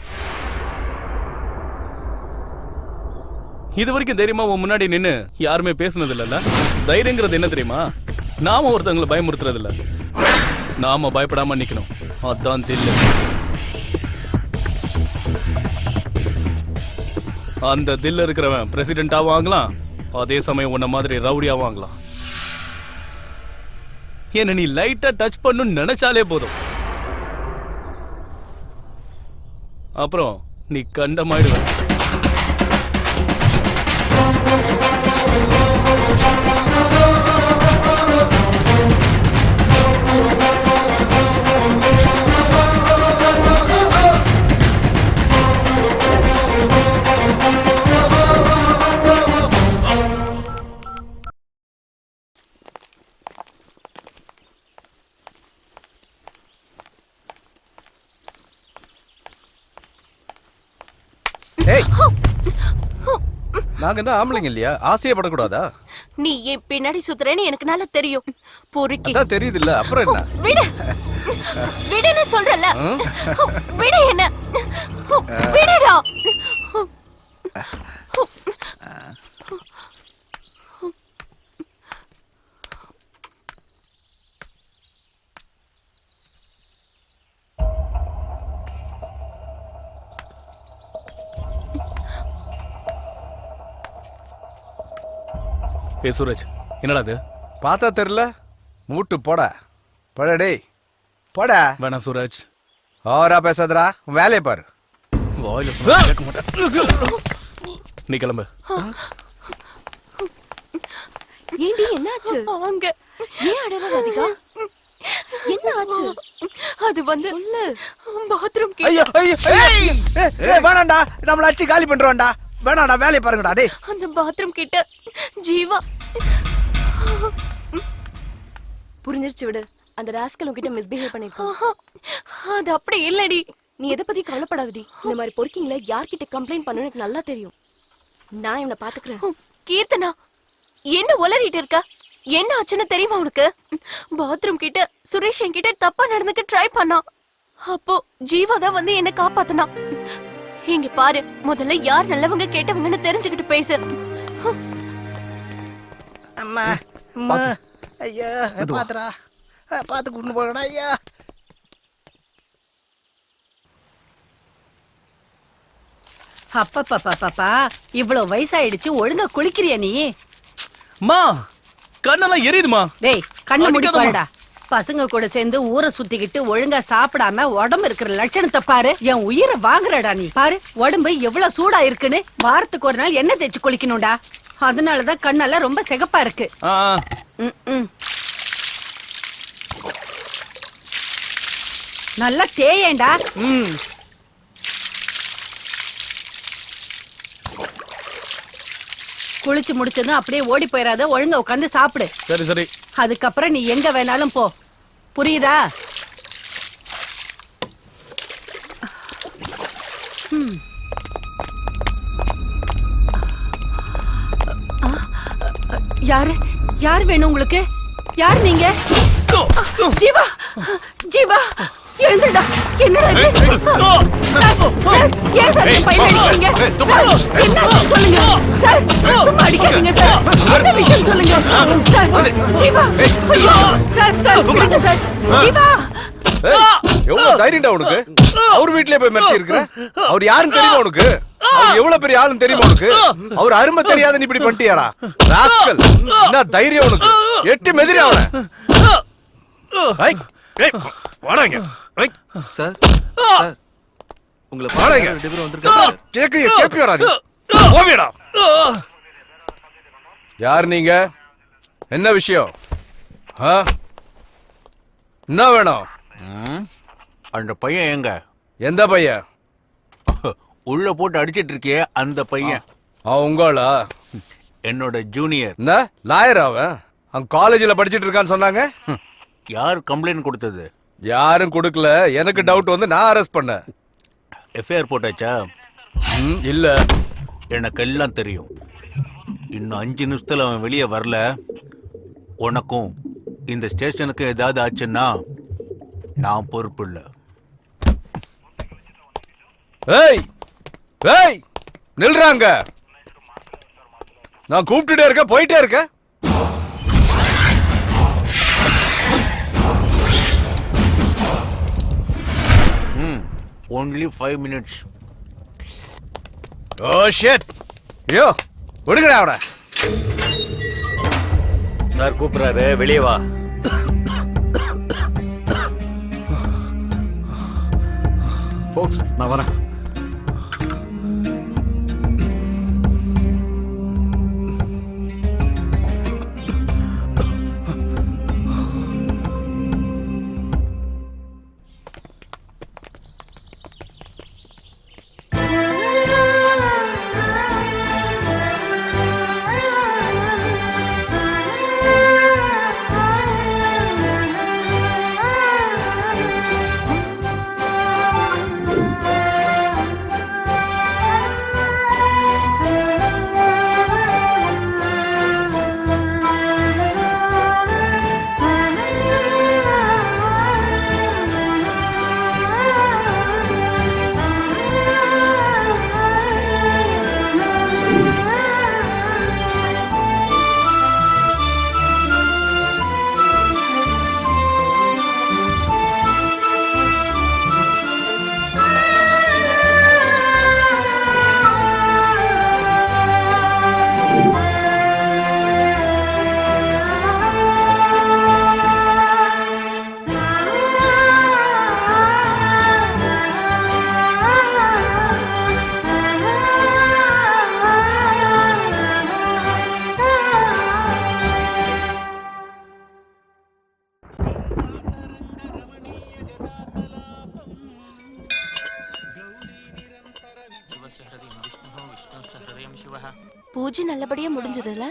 இது வரைக்கும் தைரியமா உன் முன்னாடி நின்னு யாருமே பேசுனது இல்லல்ல. தைரியங்கிறது என்ன தெரியுமா? நாம ஒருத்தவங்களை பயமுறுத்துறது இல்ல, நாம பயப்படாம நிக்கணும். அதான் தில்லு. அந்த தில் இருக்கிறவன் பிரசிடென்டாவும் ஆகலாம், அதே சமயம் உன்ன மாதிரி ரவுடியாவும் ஆகலாம். என்ன நீ லைட்டா டச் பண்ணு நினைச்சாலே போதும், அப்புறம் நீ கண்டமாயிடுவ. நாங்க என்ன ஆம்பளைங்க இல்லையா? ஆசையே படக்கூடாதா? நீ ஏன் பின்னாடி சுத்துறேன்னு எனக்கு நல்லா தெரியும். பொறுக்கி. அதான் தெரியுது இல்ல, அப்புறம் என்ன? விடு. விடுன்னு சொல்றல. விடு என்ன? விடுடா. ஏ சூரஜ், என்னடா அது? பார்த்தா தெரியல. மூட்டு போட போட டேய் போட. வேணாம் சூரஜ். ஓவரா பேசாதடா, உன் வேலையை பாரு. வாயில சொன்னா கேட்க மாட்டேன். நீ கிளம்பு. ஏண்டி என்னாச்சு? அங்க ஏன் அடல ராதிகா? என்ன ஆச்சு? அது வந்து சொல்லு. பாத்ரூம் ஐயோ ஐயோ ஏய் வேணாம்டா, நம்மள அடிச்சு காலி பண்றோம்டா. வேணாம்டா, வேலையை பாருங்கடா டேய். அந்த பாத்ரூம் கிட்ட ஜீவா. புரிஞ்சிருச்சு விடு. அந்த ராஸ்கல் உன்கிட்ட மிஸ்பிஹேவ் பண்ணிருக்கான். அது அப்படி இல்லடி. நீ எதை பத்தி கவலைப்படாதடி. இந்த மாதிரி பொறுக்கிங்கள யார்கிட்ட கம்ப்ளைண்ட் பண்ணு எனக்கு நல்லா தெரியும். நான் இவனை பாத்துக்கிறேன். கீர்த்தனா, என்ன உளறிட்டு இருக்க? என்ன ஆச்சுன்னு தெரியுமா உனக்கு? பாத்ரூம் கிட்ட சுரேஷ் என்கிட்ட தப்பா நடந்துக்க ட்ரை பண்ணான். அப்போ ஜீவா தான் வந்து என்ன காப்பாத்தனா. இங்க பாரு, முதல்ல யார் நல்லவங்க கேட்டவங்கன்னு தெரிஞ்சுக்கிட்டு பேசு. அம்மா அம்மா ஐயா பாத்துடா, பாத்து கூட்டு போறடா ஐயா. அப்பப்பா இவ்வளவு வயசாயிடுச்சு, ஒழுங்கா குளிக்கிறியா நீ? மா, கண்ணெல்லாம் எரியுதுமா. டேய் கண்ணை மூடி பாருடா. பசங்க கூட சேர்ந்து ஊரை சுத்திக்கிட்டு ஒழுங்கா சாப்பிடாம உடம்பு இருக்கிற லட்சணத்தை பாரு. என் உயிரை வாங்குறடா நீ. பாரு உடம்பு எவ்வளவு சூடா இருக்குன்னு. வாரத்துக்கு ஒரு நாள் எண்ணெய் தேய்ச்சு குளிக்கணும்டா. அதனாலதான் கண்ணெல்லாம் ரொம்ப சிகப்பா இருக்கு. நல்லா தேயேண்டா. குளிச்சு முடிச்சதும் அப்படியே ஓடி போயிடாத, ஒழுங்கா உட்காந்து சாப்பிடு. சரி சரி. அதுக்கப்புறம் நீ எங்க வேணாலும் போ, புரியுதா? யாரு யார் வேணும் உங்களுக்கு? யார் நீங்க? ஜீவா ஜீவா எழுந்துடா. என்னடா இது? சார், ஏன் சார் என் பையனை அடிக்கிறீங்க? சார், என்னாச்சு சொல்லுங்க. சார், சும்மா அடிக்காதீங்க சார். என்ன விஷயம் சொல்லுங்க. சார், ஜீவா. ஐயோ, சார், விடுங்க சார். ஜீவா. எவ்வளவு தைரியம்டா உனக்கு? அவர் வீட்லயே போய் மிரட்டி இருக்கிற? அவர் யாருன்னு தெரியுமா உனக்கு? அவர் எவ்வளவு பெரிய ஆளுன்னு தெரியுமா உனக்கு? அவர் அருமை தெரியாத நீ இப்படி பண்ணிட்டியாடா? ராஸ்கல், என்ன தைரியம் உனக்கு? எட்டி மெதிரி அவனை. வாடாங்க சார். உங்களை வாடாங்க. கேப்பியாடா நீ? போவியடா. யார் நீங்க? என்ன விஷயம்? என்ன வேணும்? அந்த பையன் எங்க? எந்த பையன்? உள்ள போட்டு அடிச்சிட்டு இருக்கியே அந்த பையன். உங்களா? என்னோட ஜூனியர். என்ன லாயர் அவன்? அவன் காலேஜ்ல படிச்சிட்டு இருக்கான்னு சொன்னாங்க. யார் கம்ப்ளைண்ட் கொடுத்தது? யாரும் கொடுக்கல. எனக்கு டவுட் வந்து நான் அரெஸ்ட் பண்ணேன். எஃப்ஐஆர் போட்டாச்சா? இல்ல. எனக்கு எல்லாம் தெரியும். இன்னும் 5 நிமிஷத்துல அவன் வெளியே வரல, உனக்கும் இந்த ஸ்டேஷனுக்கு ஏதாவது ஆச்சுன்னா நான் பொறுப்பு இல்லை. ஏய் ஏய் நில்றாங்க. நான் கூப்பிட்டுட்டே இருக்கேன், போயிட்டே இருக்கேன். only 5 minutes. Oh shit. ஐயோ விடுங்கடா அவட. சார் கூப்பிடுறாரு, வெளியே வா. ஃபோக்ஸ், நான் வரேன். பூஜை நல்லபடியா முடிஞ்சதுல.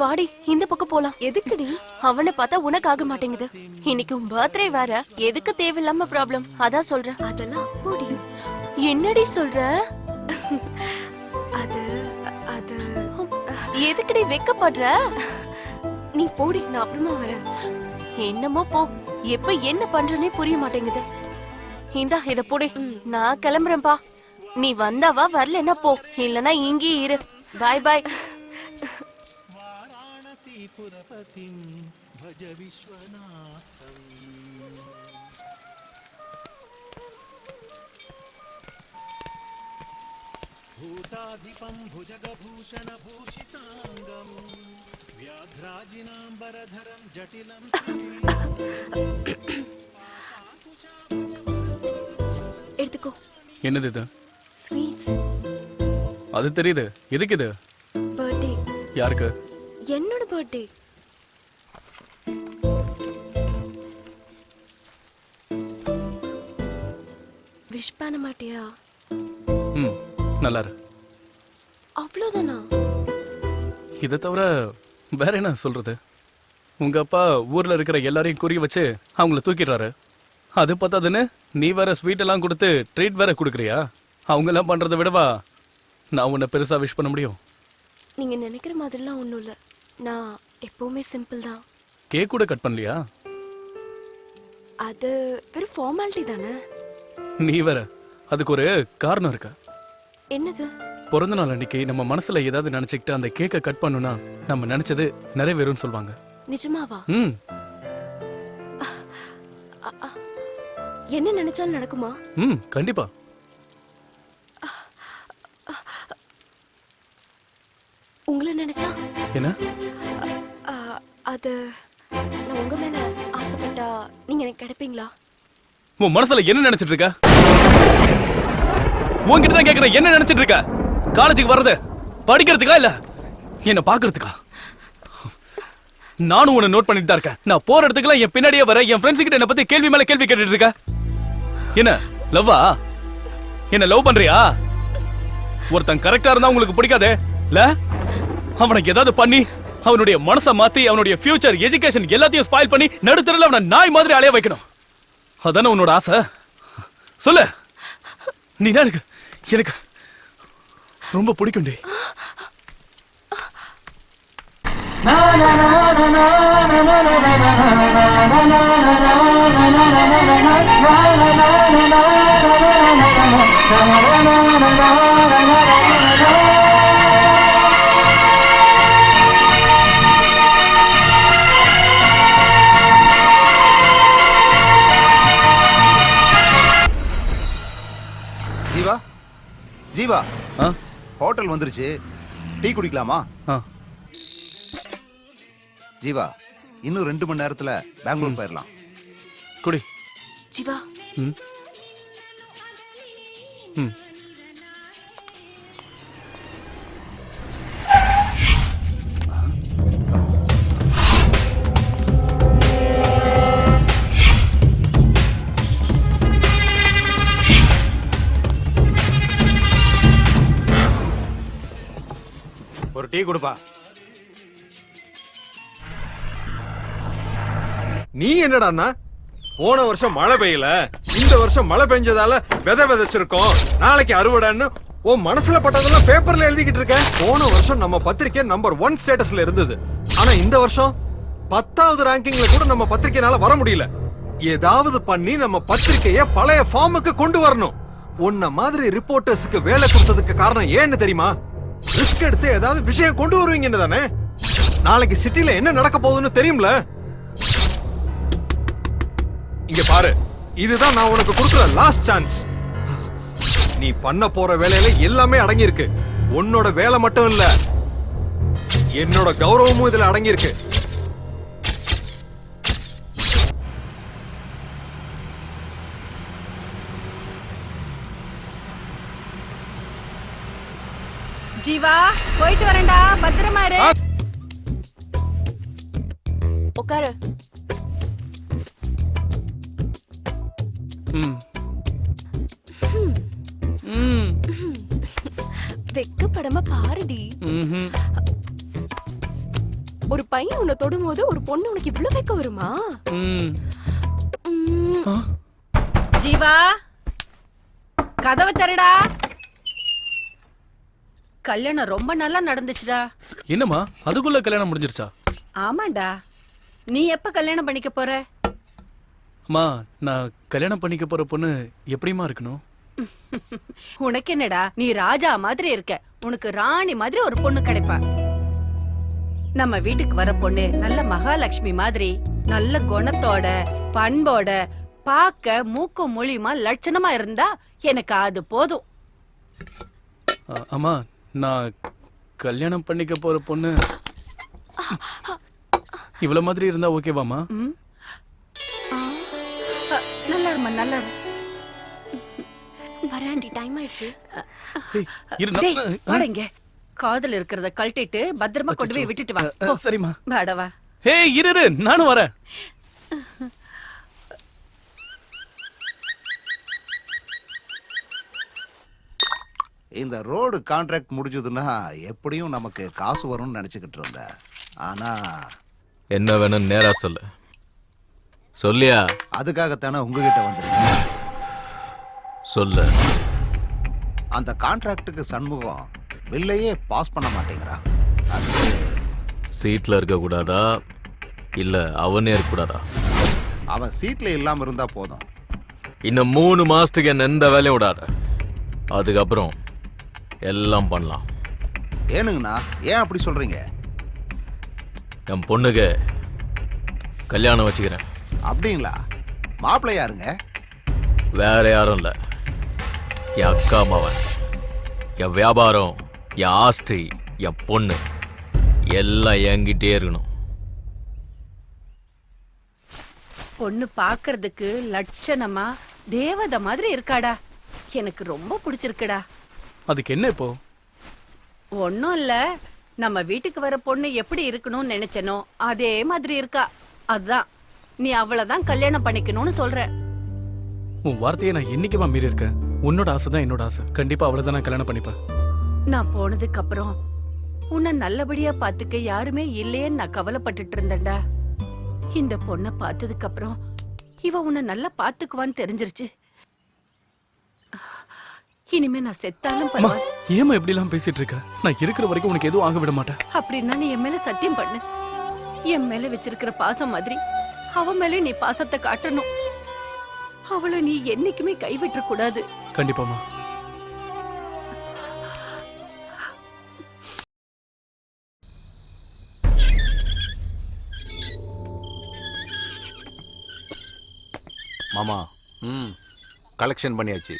வாடி இந்த பக்கம் போலாம். எதுக்குடி? அவனை பார்த்தா உனக்கு ஆக மாட்டேங்குது. இன்னைக்கு உன் பர்த்டே வேற, எதுக்கு தேவையில்லாம ப்ராப்ளம்? அதான் சொல்றேன். அதெல்லாம் அப்போடி. என்னடி சொல்ற? அது அது எதுக்குடி வெக்கப்படுற? நீ போடி, நான் அப்புறமா வரேன். என்னமோ போ. எப்ப என்ன பண்றனே புரிய மாட்டேங்குது. இந்தா இத போடு. நான் கிளம்புறேன்பா. நீ வந்தாவா, வரலன்னா போ. இல்லனா இங்கேயே இரு. பாய் பாய். భూతాధిపం భుజగభూషణ భూషితాంగం వ్యాఘ్రాజినాంబరధరం జటిలం. எடுத்துக்கோ. என்னது இது? ஸ்வீட்ஸ். அது தெரியுது. எதுக்கு இது? பர்த்டே. யாருக்கு? என்னோட பர்த்டே. விஷ் பண்ண மாட்டியா? ம், நல்லா இரு. அவ்வளவுதானா? இதை தவிர வேற என்ன சொல்றது? உங்க அப்பா ஊர்ல இருக்கிற எல்லாரையும் குறி வச்சு அவங்கள தூக்கிடுறாரு. அது பத்தாதுன்னு நீ வேற ஸ்வீட் எல்லாம் கொடுத்து ட்ரீட் வேற கொடுக்குறியா? அவங்க எல்லாம் பண்றதை விடவா நான் உன்னை பெருசா விஷ் பண்ண முடியும்? நீங்க நினைக்கிற மாதிரிலாம் ஒண்ணும் இல்ல. நான் எப்பவுமே சிம்பிள் தான். கேக் கூட கட் பண்ணலையா? அது வெறும் ஃபார்மாலிட்டி தானே. நீ வேற, அதுக்கு ஒரு காரணம் இருக்கு. என்னது? பிறந்த நாள் அன்னைக்கு நம்ம மனசுல ஏதாவது நினைச்சுக்கிட்டு அந்த கேக்கை கட் பண்ணுனா நம்ம நினைச்சது நிறைவேறும்னு சொல்லுவாங்க. நிஜமாவா? ம். என்ன நினைச்சாலும் நடக்குமா? ம், கண்டிப்பா. உங்களை நினைச்சா என்ன? அது நான் உங்க மேல ஆசைப்பட்டா நீங்க எனக்கு கிடைப்பீங்களா? உன் மனசுல என்ன நினைச்சிட்டு இருக்க? உன்கிட்ட தான் கேக்குறேன், என்ன நினைச்சிட்டு இருக்க? காலேஜுக்கு வர்றது படிக்கிறதுக்கா இல்ல என்ன பாக்குறதுக்கா? நானும் உன்னை நோட் பண்ணிட்டு தான் இருக்கேன். நான் போற இடத்துக்குலாம் என் பின்னாடியே வர என் ஃப்ரெண்ட்ஸ் கிட்ட என்ன பத்தி கேள்வி மேல கேள்வி கேட்டுட்டு இருக்க. என்ன லவ்வா? என்ன லவ் பண்றியா? ஒருத்தன் கரெக்டா இருந்தா உங்களுக்கு பிடிக்காதே இல்ல? அவனுக்கு ஏதாவது பண்ணி அவனுடைய மனசை மாத்தி அவனுடைய ஃபியூச்சர் எஜுகேஷன் எல்லாத்தையும் ஸ்பாயில் பண்ணி நடுத்தரல அவனை நாய் மாதிரி அலைய வைக்கணும். அதானே உன்னோட ஆசை? சொல்லு. நீ எனக்கு எனக்கு ரொம்ப பிடிக்கும்டி. ஜீவா, ஜீவா, ஹோட்டல் வந்துருச்சு. டீ குடிக்கலாமா? ஜீவா, இன்னும் 2 மணி நேரத்துல பெங்களூர் போயிடலாம். குடி. ஜீவா. ம். ம். ஒரு டீ கொடுப்பா. நீ என்னடான்னா போன வருஷம் மழை பெய்யல, இந்த வருஷம் மழை பெஞ்சதால விதை விதைச்சிருக்கோம், நாளைக்கு அறுவடைன்னு உன் மனசுல பட்டதெல்லாம் பேப்பர்ல எழுதிக்கிட்டு இருக்க. போன வருஷம் நம்ம பத்திரிக்கை நம்பர் 1 ஸ்டேட்டஸ்ல இருந்தது. ஆனா இந்த வருஷம் 10வது ரேங்கிங்ல கூட நம்ம பத்திரிக்கைனால வர முடியல. ஏதாவது பண்ணி நம்ம பத்திரிக்கைய பழைய ஃபார்முக்கு கொண்டு வரணும். உன்ன மாதிரி ரிப்போர்ட்டர்ஸ்க்கு வேலை கொடுத்ததுக்கு காரணம் ஏன்னு தெரியுமா? ரிஸ்க் எடுத்து ஏதாவது விஷயம் கொண்டு வருவீங்கன்னு தானே. நாளைக்கு சிட்டில என்ன நடக்க போகுதுன்னு தெரியும்ல. இங்க பாரு, இதுதான் நான் உனக்கு கொடுக்கிற லாஸ்ட் சான்ஸ். நீ பண்ண போற வேலையில எல்லாமே அடங்கி இருக்கு. உன்னோட வேலை மட்டும் இல்ல, என்னோட கௌரவமும் இதுல அடங்கி இருக்கு. ஜீவா, போயிட்டு வரேன்டா. பத்திரமா இரு. உட்காரு. ம். வெக்க கவலைப்படாம பாருடி. ம்ஹும். ஒரு பையன் உன்னை தொடும்போது ஒரு பொண்ணு உனக்கு இவ்வளவு வெக்க வருமா? ம். ம். ஜீவா கதவை தரடா. கல்யாணம் ரொம்ப நல்லா நடந்துச்சுடா. என்னம்மா அதுக்குள்ள கல்யாணம் முடிஞ்சிருச்சா? ஆமாண்டா. நீ எப்ப கல்யாணம் பண்ணிக்க போற? அம்மா நான் கல்யாணம் பண்ணிக்க போற பொண்ணு எப்படிமா இருக்கணும்? உனக்கு என்னடா, நீ ராஜா மாதிரி இருக்க. உனக்கு ராணி மாதிரி ஒரு பொண்ணு கிடைப்பா. நம்ம வீட்டுக்கு வர பொண்ணு நல்ல மகாலட்சுமி மாதிரி நல்ல குணத்தோட பண்போட பார்க்க மூக்கும் மொழியுமா லட்சணமா இருந்தா எனக்கு அது போதும். அம்மா நான் கல்யாணம் பண்ணிக்க போற பொண்ணு இவ்வளவு மாதிரி இருந்தா ஓகேவாமா? நல்லா இருமா, நல்லா இரு. வராண்டி, டைம் ஆயிடுச்சு. டேய், வாடா இங்க. காதல் இருக்கிறத கழட்டிட்டு பத்திரமா கொண்டு போய் விட்டுட்டு வா. போ. சரிம்மா. வாடவா. ஹே இரு நானும் வரேன். இந்த ரோடு கான்ட்ராக்ட் முடிஞ்சதுன்னா எப்படியும் நமக்கு காசு வரும்னு நினைச்சுக்கிட்டு இருந்தேன். ஆனா என்ன வேணும் நேரா சொல்லு. சொல்லியா? அதுக்காகத்தானே உங்ககிட்ட வந்திருக்கேன். சொல்லு. அந்த கான்ட்ராக்டுக்கு சண்முகம் பில்லையே பாஸ் பண்ண மாட்டேங்கிறான். சீட்ல இருக்க கூடாதா இல்ல அவனே இருக்க கூடாதா? அவன் சீட்ல இல்லாம இருந்தா போதும். இன்னும் 3 மாசத்துக்கு என்ன எந்த வேலையும் விடாத. அதுக்கப்புறம் எல்லாம் பண்ணலாம். ஏனுங்கண்ணா, ஏன் அப்படி சொல்றீங்க? என் பொண்ணுக்கு கல்யாணம் வச்சுக்கிறேன். அப்படிங்களா? மாப்பிள்ளை யாருங்க? வேற யாரும் இல்ல, என் அக்கா மாவன். என் வியாபாரம், என் ஆஸ்தி, என் பொண்ணு எல்லாம் என்கிட்டே இருக்கணும். பொண்ணு பாக்குறதுக்கு லட்சணமா தேவதை மாதிரி இருக்காடா. எனக்கு ரொம்ப பிடிச்சிருக்குடா. அதுக்கு என்ன இப்போ? ஒன்னும் இல்ல, நம்ம வீட்டுக்கு வர பொண்ணு எப்படி இருக்கணும்னு நினைச்சனோ அதே மாதிரி இருக்கா. அதான் நீ அவளதான் கல்யாணம் பண்ணிக்கணும்னு சொல்ற. உன் வார்த்தையை நான் என்னைக்குமா மீறி இருக்கேன்? உன்னோட ஆசை தான் என்னோட ஆசை. கண்டிப்பா அவளை தான் நான் கல்யாணம் பண்ணிப்பேன். நான் போனதுக்கு அப்புறம் உன்னை நல்லபடியா பாத்துக்க யாருமே இல்லையேன்னு நான் கவலைப்பட்டுட்டு இருந்தேன்டா. இந்த பொண்ணை பார்த்ததுக்கு அப்புறம் இவ உன்னை நல்லா பாத்துக்குவான்னு தெரிஞ்சிருச்சு. இனிமே நான் செத்தாலும் பரவாயில்ல. ஏமா இப்படி எல்லாம் பேசிட்டு இருக்க? நான் இருக்கிற வரைக்கும் உனக்கு எதுவும் ஆக விட மாட்டேன். அப்படின்னா நீ என் மேல சத்தியம் பண்ணு. என் மேல வச்சிருக்கிற பாசம் மாதிரி அவ மேல நீ பாசத்தை காட்டணும். அவளை நீ என்னைக்குமே கைவிட்ட கூடாது. கண்டிப்பாமா. மாமா கலெக்ஷன் பண்ணியாச்சு.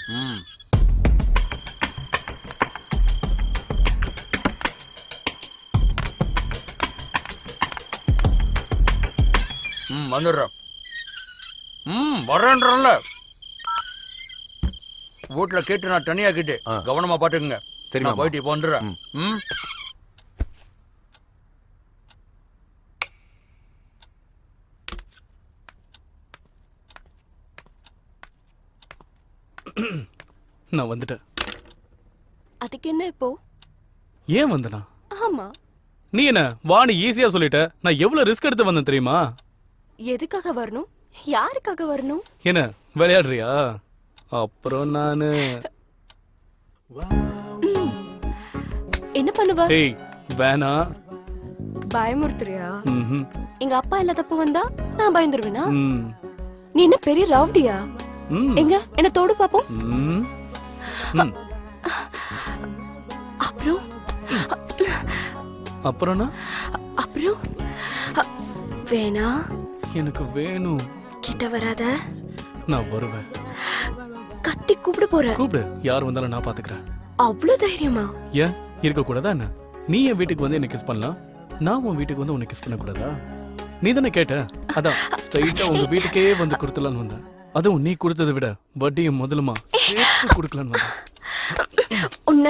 வந்துடுறேன். வரேன்றல வீட்டுல கேட்டு நான் தனியா கேட்டு கவனமா பாத்துக்குங்க. சரி, நான் போயிட்டு இப்போ வந்துடுறேன். நான் வந்துட்டேன். அதுக்கு என்ன இப்போ? ஏன் வந்தனா? ஆமா, நீ என்ன வாணி ஈஸியா சொல்லிட்ட. நான் எவ்வளவு ரிஸ்க் எடுத்து வந்தேன் தெரியுமா? எதுக்காக வரணும்? யாருக்காக வரணும்? என்ன விளையாடுறியா? அப்புறம் நானு என்ன பண்ணுவ? ஏய் வேணா. பயமுறுத்துறியா? ம்ஹும். எங்க அப்பா இல்லாதப்ப வந்தா நான் பயந்துருவேனா? ம். நீ என்ன பெரிய ரவுடியா? ம். எங்க என்ன தொடு பாப்போம். ம். ம். அப்புறம் அப்புறம்னா? அப்புறம் வேணா. எனக்கு வேணும். கிட்ட வராத. நான் வருவேன். கத்தி கூப்பிட போற. கூப்பிடு. யார் வந்தாலும் நான் பாத்துக்கிறேன். அவ்வளவு தைரியமா? ஏன் இருக்க கூடாதா என்ன? நீ என் வீட்டுக்கு வந்து என்ன கிஸ் பண்ணலாம், நான் உன் வீட்டுக்கு வந்து உன்னை கிஸ் பண்ண கூடாதா? நீ தானே கேட்ட, அதான் ஸ்ட்ரைட்டா உங்க வீட்டுக்கே வந்து கொடுத்துலான்னு வந்தேன். அதுவும் நீ கொடுத்ததை விட வட்டியும் முதலுமா சேர்த்து கொடுக்கலான்னு வந்தேன். உன்ன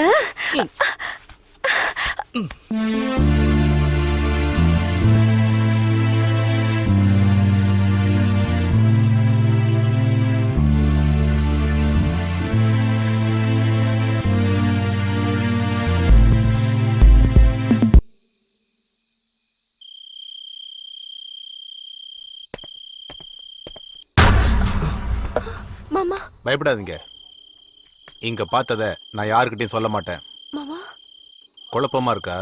மாமா பயப்படாதீங்க. இங்க பார்த்தத நான் யாருக்கிட்டையும் சொல்ல மாட்டேன். மாமா குழப்பமா இருக்கா?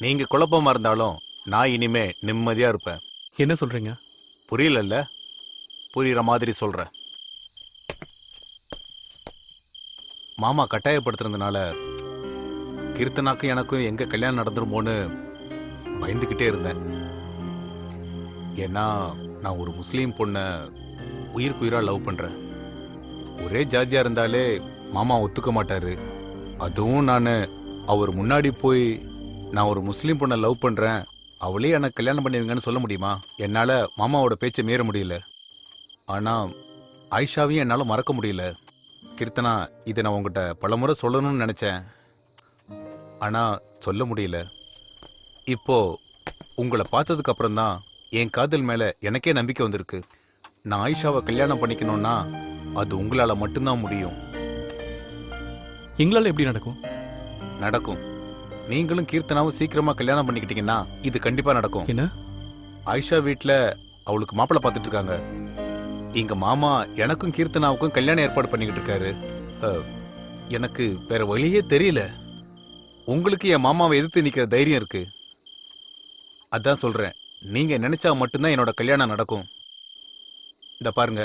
நீங்க குழப்பமா இருந்தாலும் நான் இனிமே நிம்மதியா இருப்பேன். என்ன சொல்றீங்க? புரியலல்ல? புரியுற மாதிரி சொல்றேன். மாமா கட்டாயப்படுத்துறதுனால கீர்த்தனாக்கு எனக்கும் எங்க கல்யாணம் நடந்துருமோன்னு பயந்துக்கிட்டே இருந்தேன். ஏன்னா நான் ஒரு முஸ்லீம் பொண்ணை உயிருக்குயிரா லவ் பண்றேன். ஒரே ஜாதியா இருந்தாலே மாமா ஒத்துக்க மாட்டாரு. அதுவும் நான் அவர் முன்னாடி போய் நான் ஒரு முஸ்லீம் பொண்ணை லவ் பண்றேன், அவளே எனக்கு கல்யாணம் பண்ணுவீங்கன்னு சொல்ல முடியுமா? என்னால் மாமாவோட பேச்சை மீற முடியல. ஆனால் ஆயிஷாவையும் என்னால் மறக்க முடியல. கீர்த்தனா, இதை நான் உங்ககிட்ட பலமுறை சொல்லணும்னு நினச்சேன், ஆனால் சொல்ல முடியல. இப்போ உங்களை பார்த்ததுக்கு அப்புறம் தான் என் காதல் மேலே எனக்கே நம்பிக்கை வந்திருக்கு. நான் ஆயிஷாவை கல்யாணம் பண்ணிக்கணும்னா அது உங்களால் மட்டும்தான் முடியும். எங்களால் எப்படி நடக்கும்? நடக்கும். நீங்களும் கீர்த்தனாவும் சீக்கிரமா கல்யாணம் பண்ணிக்கிட்டீங்கன்னா இது கண்டிப்பா நடக்கும். என்ன? ஆயிஷா வீட்ல அவளுக்கு மாப்பிள்ளை பார்த்துட்டு இருக்காங்க. எங்க மாமா எனக்கும் கீர்த்தனாவுக்கும் கல்யாணம் ஏற்பாடு பண்ணிக்கிட்டு இருக்காரு. எனக்கு வேற வழியே தெரியல. உங்களுக்கு என் மாமாவை எதிர்த்து நிக்கிற தைரியம் இருக்கு. அதான் சொல்றேன், நீங்க நினைச்சா மட்டும்தான் என்னோட கல்யாணம் நடக்கும். இந்த பாருங்க,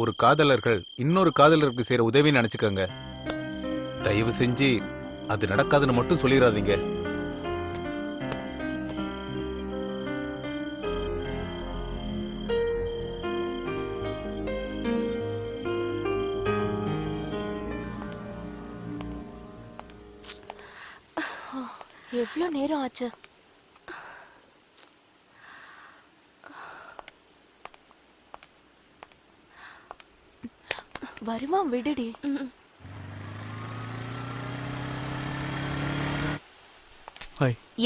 ஒரு காதலர்கள் இன்னொரு காதலருக்கு செய்யற உதவின்னு நினைச்சுக்கோங்க. தயவு செஞ்சு அது நடக்காதுன்னு மட்டும் சொல்லிடாதீங்க. எவ்வளவு நேரம் ஆச்சு? வருவான், விடுடி.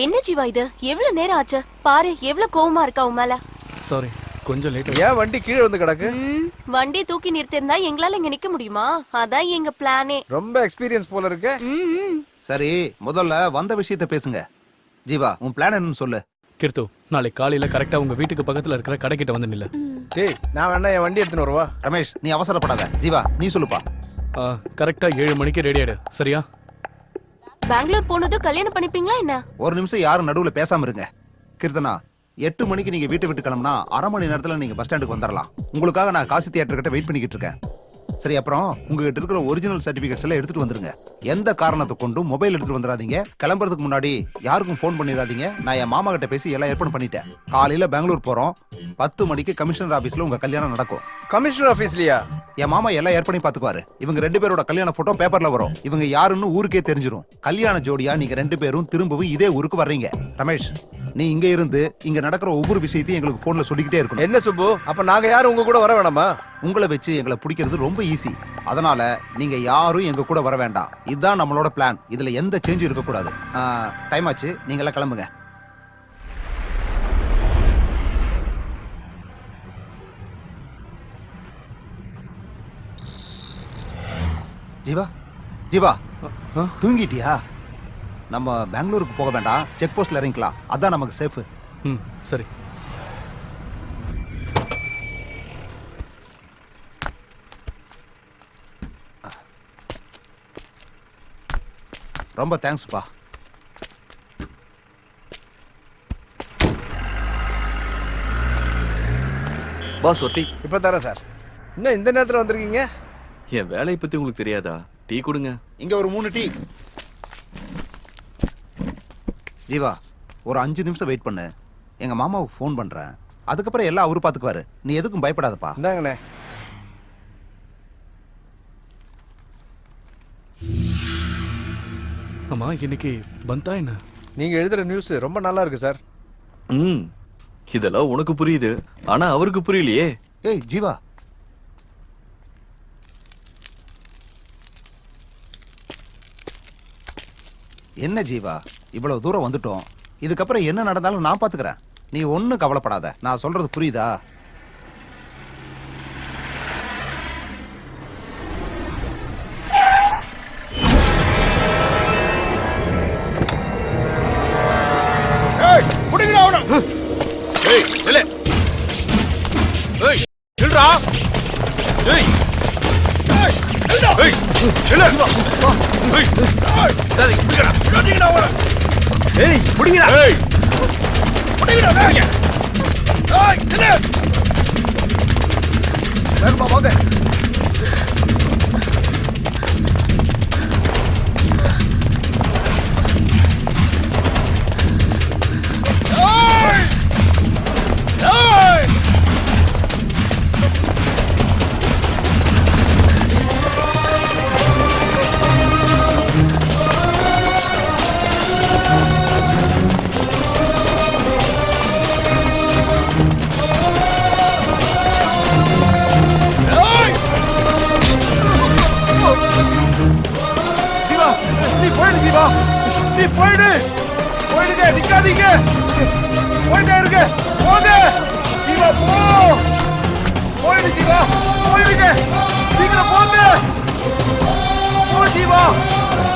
என்ன ஜீவா இது? எவ்வளவு நேரம் ஆச்சு பாரு. எவ்வளவு கோவமா இருக்கா உன் மேல. சாரி, கொஞ்சம் லேட். ஏன் வண்டி கீழே வந்து கிடக்கு? வண்டி தூக்கி நிறுத்திருந்தா எங்களால இங்க நிக்க முடியுமா? அதான் எங்க பிளானே. ரொம்ப எக்ஸ்பீரியன்ஸ் போல இருக்கு. சரி, முதல்ல வந்த விஷயத்த பேசுங்க. ஜீவா, உன் பிளான் என்னன்னு சொல்லு. கீர்த்து, நாளை காலையில கரெக்டா உங்க வீட்டுக்கு பக்கத்துல இருக்கிற கடைக்கிட்ட வந்து நில்ல. டேய், நான் வேணா என் வண்டி எடுத்துன்னு வருவா. ரமேஷ், நீ அவசரப்படாத. ஜீவா, நீ சொல்லுப்பா. கரெக்டா 7 மணிக்கு ரெடி ஆயிடு, சரியா? பெங்களூர் போனதும் கல்யாணம் பண்ணிப்பீங்களா என்ன? ஒரு நிமிஷம் யாரும் நடுவுல பேசாம இருங்க. கீர்த்தனா, 8 மணிக்கு நீங்க வீட்டை விட்டு கிளம்புனா 1/2 மணி நேரத்துல நீங்க பஸ் ஸ்டாண்டுக்கு வந்துடலாம். உங்களுக்காக நான் காசி தியேட்டர் கிட்ட வெயிட் பண்ணிக்கிட்டு இருக்கேன். சரி, அப்புறம் உங்ககிட்ட இருக்கிற ஒரிஜினல் சர்டிபிகேட்ஸ் எல்லாம் எடுத்துட்டு வந்துருங்க. எந்த காரணத்தை கொண்டும் மொபைல் எடுத்துட்டு வந்துடாதீங்க. கிளம்புறதுக்கு முன்னாடி யாருக்கும் ஃபோன் பண்ணிடாதீங்க. நான் என் மாமா கிட்ட பேசி எல்லாம் ஏற்பாடு பண்ணிட்டேன். காலையில பெங்களூர் போறோம். 10 மணிக்கு கமிஷனர் ஆபீஸ்ல உங்க கல்யாணம் நடக்கும். கமிஷனர் ஆபீஸ்லயா? என் மாமா எல்லாம் ஏற்பாடு பாத்துக்குவாரு. இவங்க 2 பேரோட கல்யாண போட்டோ பேப்பர்ல வரும். இவங்க யாருன்னு ஊருக்கே தெரிஞ்சிரும். கல்யாண ஜோடியா நீங்க 2 பேரும் திரும்பவும் இதே ஊருக்கு வர்றீங்க. ரமேஷ், நீ இங்க இருந்து இங்க நடக்கிற ஒவ்வொரு விஷயத்தையும் எங்களுக்கு போன்ல சொல்லிக்கிட்டே இருக்கணும். என்ன சுப்பு, அப்ப நாங்க யாரும் உங்க கூட வர வேணாமா? உங்களை வச்சு எங்களை பிடிக்கிறது ரொம்ப ஈஸி. அதனால நீங்க யாரும் எங்க கூட வர வேண்டாம். இதுதான் நம்மளோட பிளான். இதுல எந்த சேஞ்சும் இருக்கக்கூடாது. டைம் ஆச்சு, நீங்க எல்லாம் கிளம்புங்க. ஜீவா, ஜீவா, தூங்கிட்டியா? நம்ம பெங்களூருக்கு போக வேண்டாம், செக் போஸ்ட்ல இறங்கிக்கலாம். அதான் நமக்கு சேஃப். சரி. ரொம்ப தேங்க்ஸ்ப்பா. பாஸ், ஒட்டி இப்ப தரேன் சார். இன்னும் இந்த நேரத்துல வந்திருக்கீங்க? என் வேலையை பத்தி உங்களுக்கு தெரியாதா? டீ கொடுங்க. இங்க ஒரு 3 டீ. ஜீவா, ஒரு 5 நிமிஷம் வெயிட் பண்ணு. எங்க மாமாவுக்கு ஃபோன் பண்றேன். அதுக்கப்புறம் எல்லாம் அவரு பாத்துக்குவாரு. நீ எதுக்கும் பயப்படாதப்பா. இந்தாங்கண்ணே. ஆமா, இன்னைக்கு பந்தா என்ன? நீங்க எழுதுற நியூஸ் ரொம்ப நல்லா இருக்கு சார். இதெல்லாம் உனக்கு புரியுது, ஆனா அவருக்கு புரியலையே. ஏய் ஜீவா, என்ன ஜீவா, இவ்வளவு தூரம் வந்துட்டோம். இதுக்கப்புறம் என்ன நடந்தாலும் நான் பாத்துக்கிறேன். நீ ஒன்னும் கவலைப்படாத. நான் சொல்றது புரியுதா? வேகமா வாங்க. ஜீவா, நீ போயிடு ஜீவா, நீ போயிடு. போயிடுங்க, நிக்காதீங்க. போயிட்டே இருங்க, போங்க. ஜீவா போ. போயிடு ஜீவா, போயிடுங்க. சீக்கிரம் போங்க. போ ஜீவா,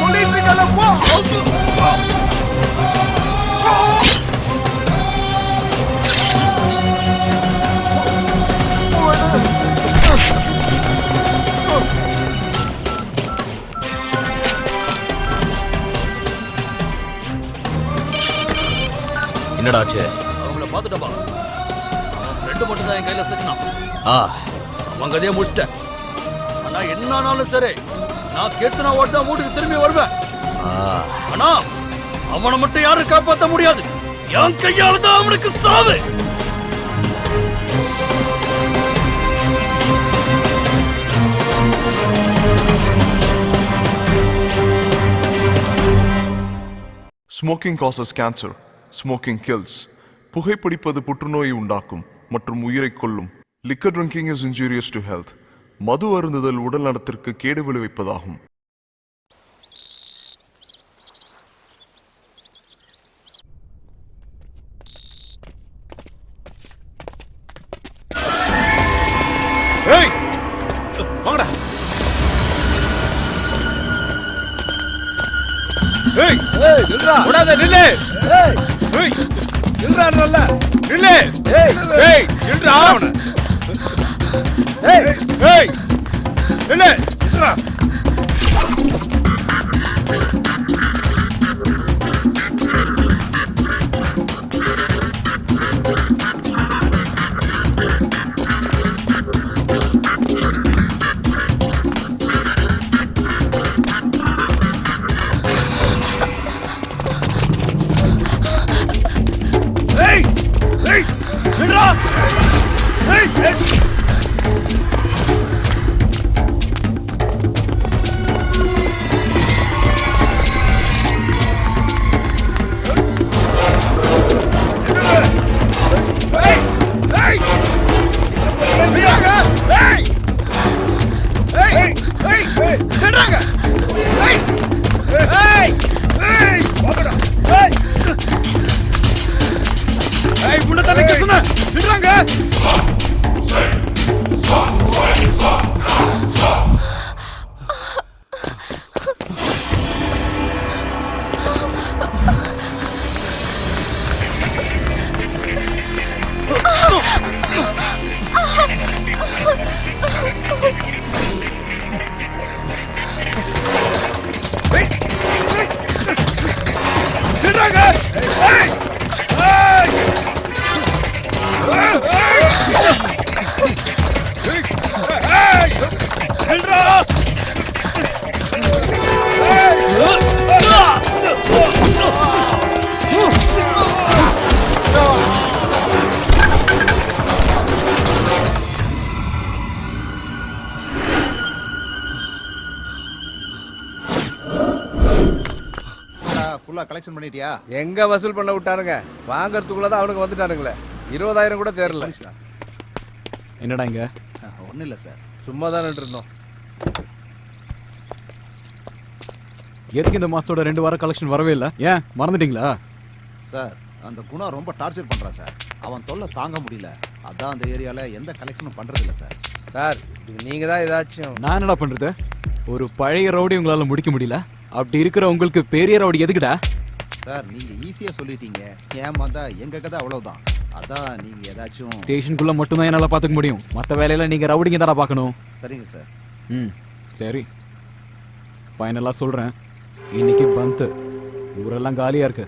சொல்லிட்டு இருக்கல போ. என்னடாச்சு? அவங்கள பாத்துட்டப்பா. அவன் ஃப்ரெண்டு மட்டும் தான் என் கையில சிக்கினான். அவங்க கதையை முடிச்சிட்டேன். ஆனா என்ன ஆனாலும் சரி, நான் கேட்டு நான் ஓட்டு தான் வீட்டுக்கு திரும்பி வருவேன். ஆனா அவனை மட்டும் யாரும் காப்பாற்ற முடியாது. என் கையால தான் அவனுக்கு சாவு. Smoking causes cancer, smoking kills. புகைப்பிடிப்பது புற்றுநோயை உண்டாக்கும் மற்றும் உயிரை கொல்லும். Liquor drinking is injurious to health. மது அருந்துதல் உடல் நலத்திற்கு கேடு விளைவிப்பதாகும். வாங்கடா. ஏய் ஏய் நில்றா. ஓடாத நில்லு. ஏய் ஏய் நில்றா நல்ல. நில்லு. ஏய் ஏய் நில்றா அவன. ஏய் ஏய் நில்லு. நில்றா. ஏய் ஏய் நில்றா. ஏய் ஏய் கலெக்ஷன் பண்ணிட்டியா? எங்க வசூல் பண்ண விட்டானுங்க? வாங்கறதுக்குள்ளதான் அவனுக்கு வந்துட்டானுங்களே. 20,000 கூட தேரல. என்னடா இங்க? ஒன்றும் இல்லை சார், சும்மா தான் இருந்தோம். எதுக்கு இந்த மாசத்தோட 2 வாரம் கலெக்ஷன் வரவே இல்லை? ஏன் மறந்துட்டீங்களா? சார் அந்த குணா ரொம்ப டார்ச்சர் பண்ணுறான் சார். அவன் தொல்லை தாங்க முடியல. அதான் அந்த ஏரியாவில் எந்த கலெக்ஷனும் பண்ணுறதில்ல சார். சார் நீங்க தான் ஏதாச்சும். நான் என்னடா பண்றது? ஒரு பழைய ரவுடி உங்களால முடிக்க முடியல. அப்படி இருக்கிற உங்களுக்கு பெரிய ரவுடி எதுக்குடா? சார் நீங்க ஈஸியா சொல்லிட்டீங்க, ஏமாந்தா எங்க கதை அவ்வளவுதான். அதான் நீங்க ஏதாச்சும். ஸ்டேஷனுக்குள்ள மட்டும்தான் என்னால பாத்துக்க முடியும். மத்த வேலையில நீங்க ரவுடிங்க தானே பார்க்கணும். சரிங்க சார். சரி, ஃபைனலா சொல்றேன், இன்னைக்கு பந்த், ஊரெல்லாம் காலியா இருக்கு.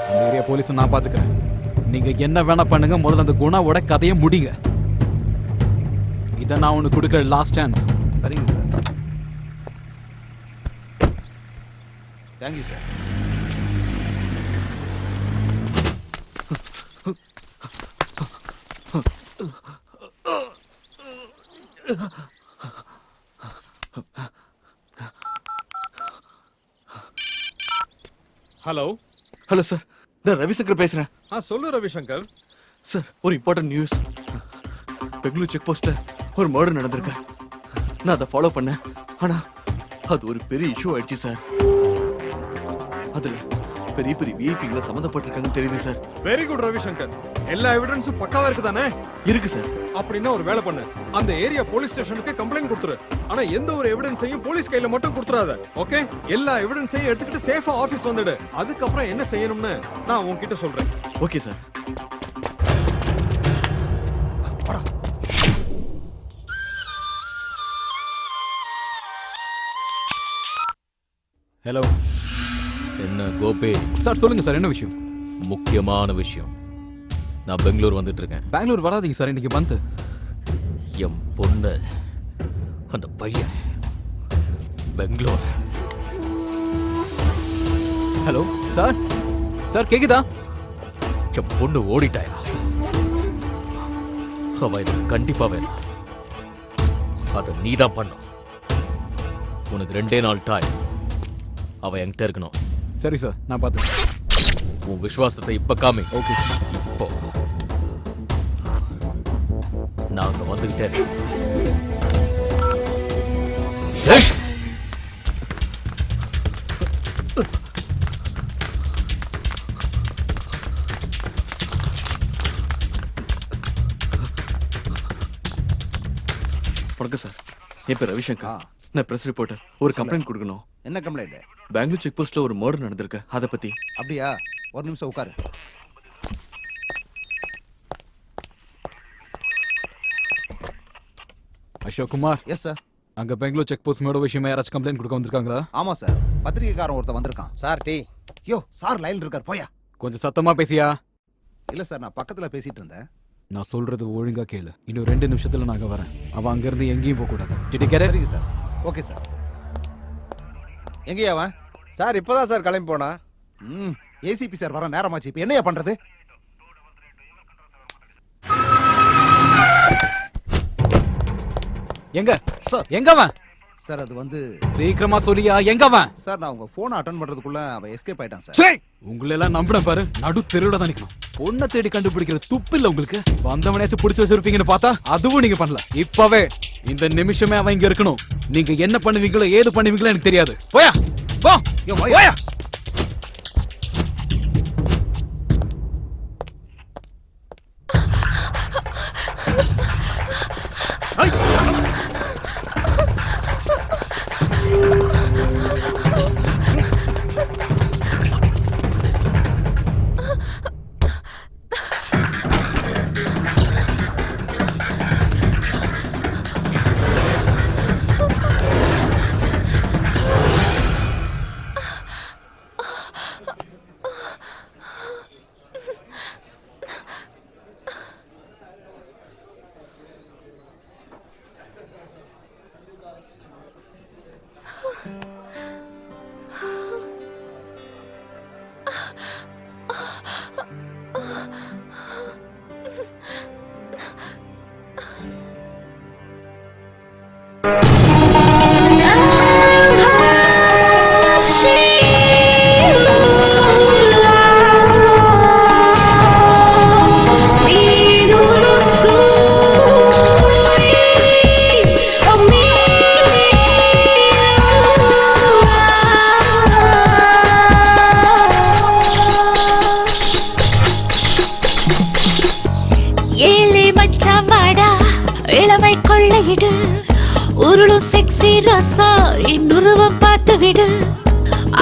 அந்த ஏரியா போலீஸை நான் பாத்துக்கிறேன். நீங்க என்ன வேணா பண்ணுங்க, முதல்ல அந்த குணாவோட கதையை முடிங்க. இதை நான் உனக்கு கொடுக்குற லாஸ்ட் சான்ஸ். சரிங்க sir. Thank you sir. Hello hello sir, நான் ரவிசங்கர் பேசுறேன். சொல்லு ரவிசங்கர். சார், ஒரு இம்பார்ட்டன்ட் நியூஸ். பெங்களூர் செக் போஸ்ட்ல ஒரு மர்டர் நடந்திருக்கு. நான் அதை ஃபாலோ பண்ணேன். ஆனா அது ஒரு பெரிய இஷ்யூ ஆயிடுச்சு சார். அதுல பெரிய பெரிய விஐபிகளை சம்மந்தப்பட்டிருக்காங்கன்னு தெரியுது சார். Very good Ravishankar. எல்லா எவிடன்ஸும் பக்காவா இருக்கு தானே? இருக்கு சார். அப்படின்னா ஒரு வேலை பண்ணு, அந்த ஏரியா போலீஸ் ஸ்டேஷனுக்கு கம்ப்ளைண்ட் கொடுத்துரு. ஆனா எந்த ஒரு எவிடன்ஸையும் போலீஸ் கையில மட்டும் கொடுத்துறாத. ஓகே? எல்லா எவிடன்ஸையும் எடுத்துக்கிட்டு சேஃபா ஆபீஸ் வந்துடு. அதுக்கப்புறம் என்ன செய்யணும்னு நான் உன்கிட்ட சொல்றேன். Okay sir. ஹலோ. என்ன கோபி? சார் சொல்லுங்க சார், என்ன விஷயம்? முக்கியமான விஷயம். நான் பெங்களூர் வந்துட்டு இருக்கேன். பெங்களூர் வராதீங்க சார், இன்னைக்கு பந்த். என் பொண்ணு, அந்த பையன் பெங்களூர். Hello sir. சார் கேக்குதா? என் பொண்ணு ஓடிட்டாயா? அவ எனக்கு கண்டிப்பா வேணும். அதை நீதான் பண்ணும். உனக்கு 2 நாள் டைம். அவ என்கிட்ட இருக்கணும். சரி சார், நான் பார்த்துக்கிறேன். உன் விசுவாசத்தை இப்ப காமி. Okay sir. இப்போ நான் அங்க வந்துகிட்டே இருக்கேன். வணக்கம் சார், என் பேர் ரவிசங்கர். நான் பிரஸ் ரிப்போர்ட்டர். ஒரு கம்ப்ளைண்ட் கொடுக்கணும். என்ன கம்ப்ளைண்ட்? பெங்களூர் செக் போஸ்ட்ல ஒரு மர்டர் நடந்திருக்கு, அதை பத்தி. அப்படியா? ஒரு நிமிஷம் உட்காரு. அசோக் குமார். Yes sir. அங்க பெங்களூர் செக் போஸ்ட் மேட விஷயமா யாராச்சும் கம்ப்ளைண்ட் கொடுக்க வந்திருக்காங்களா? ஆமா சார், பத்திரிகைக்காரன் ஒருத்தன் வந்திருக்கான். Sir tea. யோ சார், லைன்ல இருக்கார், போயா. கொஞ்சம் சத்தமா பேசியா? இல்ல சார், நான் பக்கத்துல பேசிட்டு இருந்தேன். நான் சொல்றது ஒழுங்கா கேளு. இன்னும் 2 நிமிஷத்துல நாங்க வரேன். அவன் அங்க இருந்து எங்கேயும் போக கூடாது. சரிங்க சார். Okay sir. எங்கேயா அவன்? சார் இப்பதான் சார் கிளம்பி போனா. ஏசிபி சார் வர நேரமாச்சு, இப்ப என்னையா பண்றது? எங்க சார்? எங்க அவன்? சார் அது வந்து. சீக்கிரமா சொல்லியா, எங்க அவன்? சார் நான் உங்க போன் அட்டெண்ட் பண்றதுக்குள்ள அவன் எஸ்கேப் ஆயிட்டான் சார். உங்களை எல்லாம் நம்பின பாரு, நடு தெருவுல தான் நிக்கணும். பொண்ணை தேடி கண்டுபிடிக்கிற துப்பு இல்ல உங்களுக்கு. வந்தவனையாச்சும் பிடிச்சு வச்சிருப்பீங்கன்னு பார்த்தா அதுவும் நீங்க பண்ணல. இப்பவே இந்த நிமிஷமே அவன் இங்க இருக்கணும். நீங்க என்ன பண்ணுவீங்களோ ஏது பண்ணுவீங்களோ எனக்கு தெரியாது. போயா போ. போயா. இளமை கொள்ளையிடு, உருளும் செக்ஸி ரசா இன்னுருவம் பார்த்து விடு.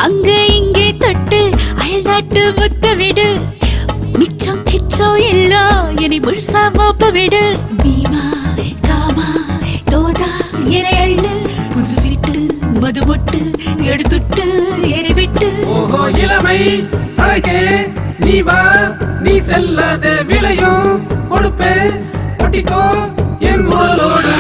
அங்கே இங்கே தொட்டு அயல் நாட்டு முத்த விடு மிச்சம் கிச்சம் எல்லாம் என்னை முழுசா மோப்ப விடு பீமா காமா தோதா என அள்ளு புது சீட்டு மது மொட்டு எடுத்துட்டு எரி விட்டு ஓஹோ இளமை அழகே நீ வா நீ செல்லாத விலையும் கொடுப்பே ஒட்டிக்கோ என் உடலோடு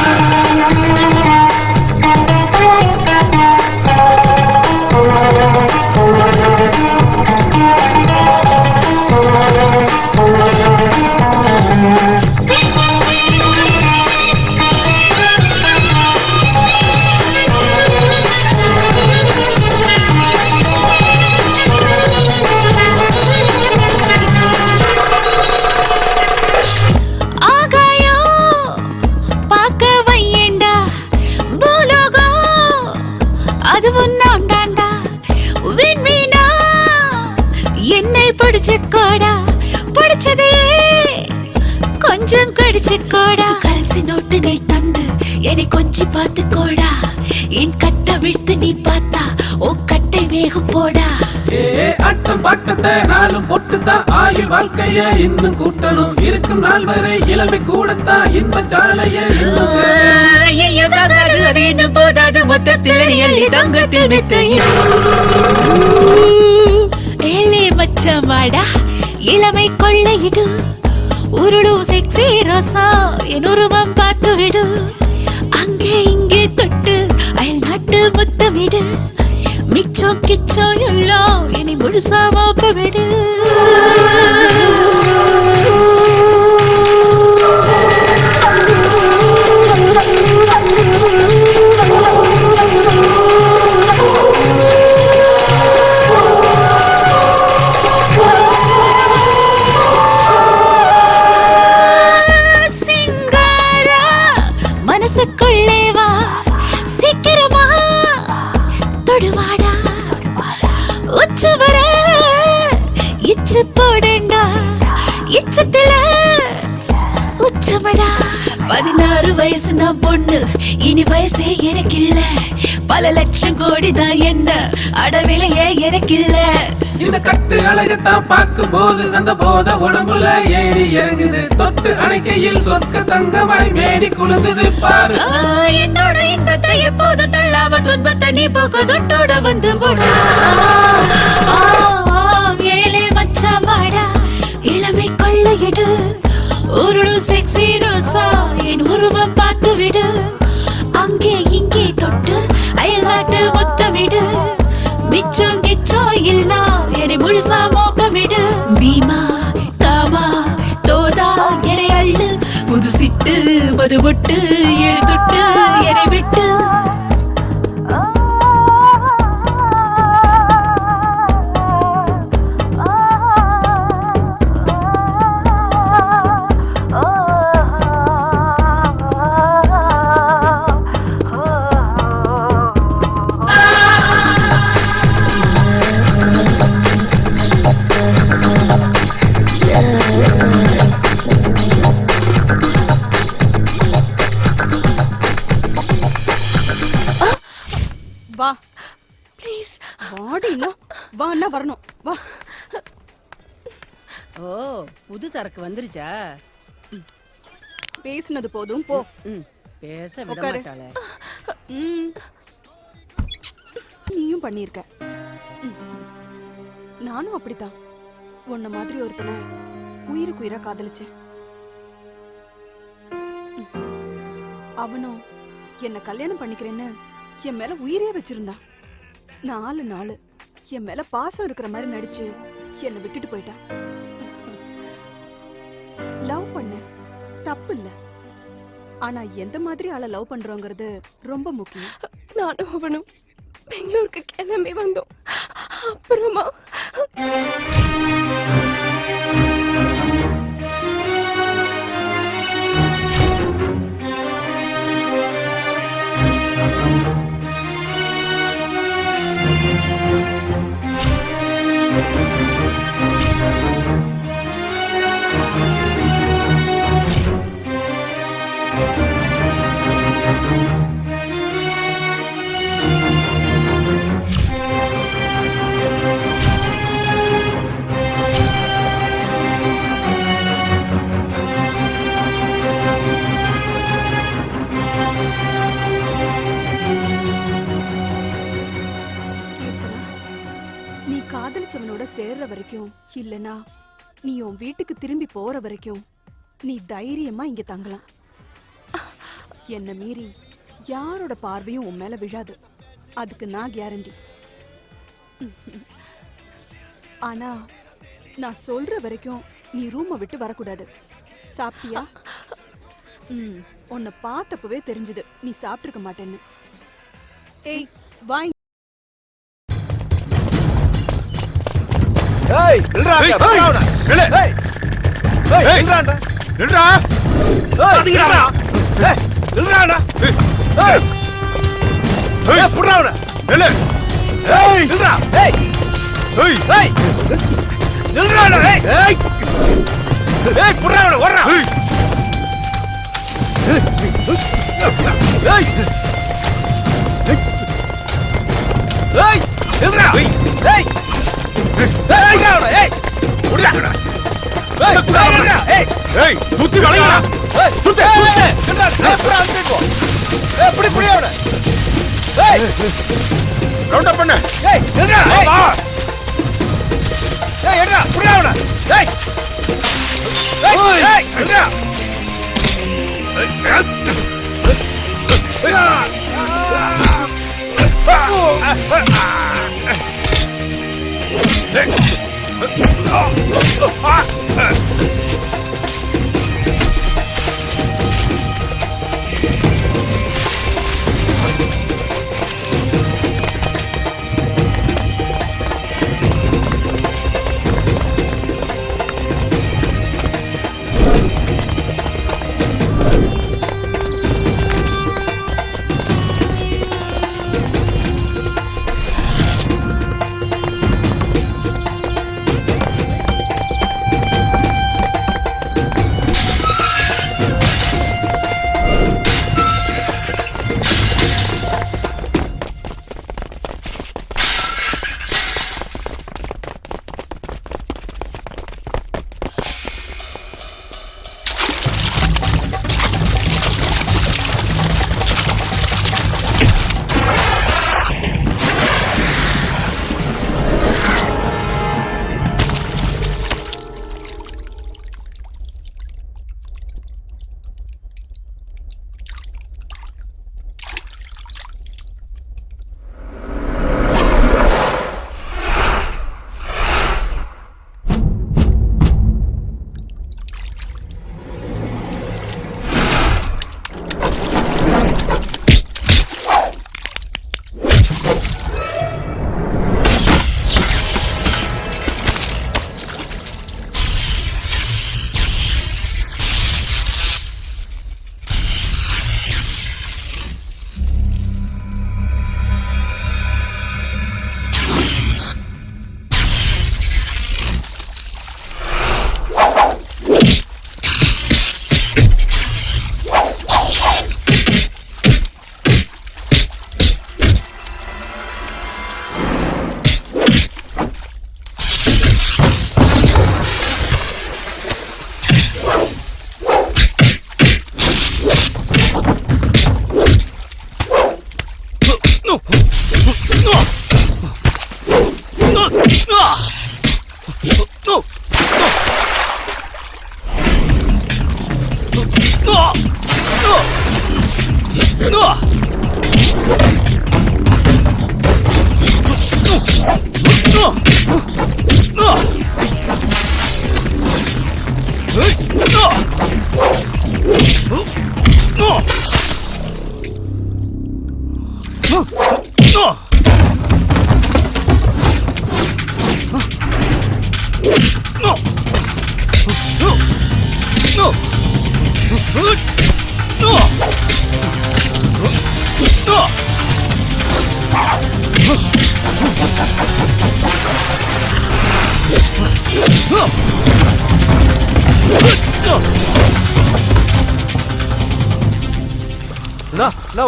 படிச்சுக்கோடா படிச்சதையே கொஞ்சம் கடிச்சுக்கோடா கரன்சி நோட்டுகள் தந்து என்னை கொஞ்சம் பார்த்துக்கோடா என் கட்ட விழுத்து நீ பார்த்தா உன் கட்டை வேகம் போடா அட்டம் பாட்டத்தை நாளும் பொட்டுத்தான் ஆயுள் வாழ்க்கைய இன்னும் கூட்டணும் இருக்கும் நாள் வரை இளமை கூடத்தான் இன்ப சாலைய அது இன்னும் போதாது மொத்தத்தில் நீ அள்ளி தங்கத்தில் மெத்தையிடு ஏலே மச்சான் வாடா இளமை கொள்ளையிடு உருளும் செக்ஸி ரோசா என் உருவம் பார்த்து விடு அங்கே இங்கே தொட்டு அயல் நாட்டு முத்தமிடு மிச்சம் கிச்சம் எல்லாம் என்னை முழுசா மோப்ப விடு மனசுக்குள்ளே வா சீக்கிரமா தொடுவாடா உச்சு வர இச்சு போடண்டா இச்சத்துல உச்சமடா 16 வயசு நான் பொண்ணு இனி வயசே எனக்கு இல்ல பல லட்சம் கோடி தான் என்ன அடவிலையே எனக்கு இல்ல இந்த கட்டு அழகத்தான் பார்க்கும் போது அந்த போத உடம்புல ஏறி இறங்குது தொட்டு அணைக்கையில் சொற்க தங்கமாய் மேடி குலுங்குது பாரு என்னோட இன்பத்தை எப்போதும் தள்ளாம துன்பத்தை நீ போக்கு தொட்டோட வந்து போடா ஏழே மச்சான் வாடா இளமை கொள்ளையிடு உருளு செக்ஸி ரோசா என் உருவம் பார்த்து விடு அங்கே இங்கே தொட்டு அயல் நாட்டு முத்தமிடு மிச்சம் கிச்சம் இல்லா என்னை முழுசா மோப்பமிடு பீமா காமா தோதா என்னை அள்ளு புது சிட்டு மது முட்டு எழுதுட்டு என்னை விட்டு வா ப்ளீஸ் வாடி இன்னும் வா அண்ணா வரணும் வா ஓ புது சரக்கு வந்துருச்சா பேசினது போதும் போ பேச விட உட்காரு. மாட்டாளே நீயும் பண்ணிருக்க நானும் அப்படித்தான் உன்ன மாதிரி ஒருத்தனை உயிருக்கு உயிரா காதலிச்சேன் அவனும் என்ன கல்யாணம் பண்ணிக்கிறேன்னு என் மேல உயிரே வச்சிருந்தான் 4 நாள் என் மேல பாசம் இருக்கிற மாதிரி நடிச்சு என்னை விட்டுட்டு போயிட்டான் லவ் பண்ண தப்பு இல்ல ஆனா எந்த மாதிரி ஆளை லவ் பண்றோங்கிறது ரொம்ப முக்கியம் நானும் அவனும் பெங்களூருக்கு கிளம்பி வந்தோம் அப்புறமா இல்லனா நீ உன் வீட்டுக்கு திரும்பி போற வரைக்கும் நீ தைரியமா இங்க தங்கலாம். என்ன மீறி யாரோட பார்வையும் உன் மேல விழாது, அதுக்கு நான் கேரண்டி. ஆனா நான் சொல்ற வரைக்கும் நீ ரூமை விட்டு வரக்கூடாது. சாப்பிட்டியா? உன்னை பார்த்தப்பவே தெரிஞ்சது நீ சாப்பிட்டிருக்க மாட்டேன்னு. ஏய் வாய். ஏய் நில்றா நில்லு. ஏய் ஏய் நில்றாடா. நில்றா. ஏய் நில்றா. ஏய் நில்றாடா. ஏய் ஏய் புடுறா அவன. நில்லு. ஏய் நில்றா. ஏய் ஏய் ஏய் நில்றாடா. ஏய் ஏய் ஏய் புடுறா அவன. ஓடுறா. ஏய் ஏய் ஏய் நில்றா. ஏய் ஏய் சுத்தி வளையா. ஏய் சுத்தி எப்படி புரியவன. ஏய் ரவுண்ட் அப் பண்ணு. ஏய் நில்றா. வா. ஏய் எடுடா புரியவன. ஏய் ஏய் நில்றா.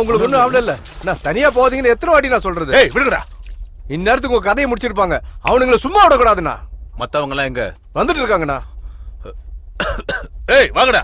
உங்களுக்கு ஒண்ணும் ஆவல இல்ல. நான் தனியா போதீங்கன்னு எத்தனை வாட்டி நான் சொல்றது. ஏய் விடுங்கடா. இந்நேரத்துக்கு உங்க கதையை முடிச்சிருப்பாங்க. அவனுங்களை சும்மா விடக்கூடாதுண்ணா. மத்தவங்க எல்லாம் எங்க வந்துட்டு இருக்காங்கண்ணா. ஏய் வாங்கடா.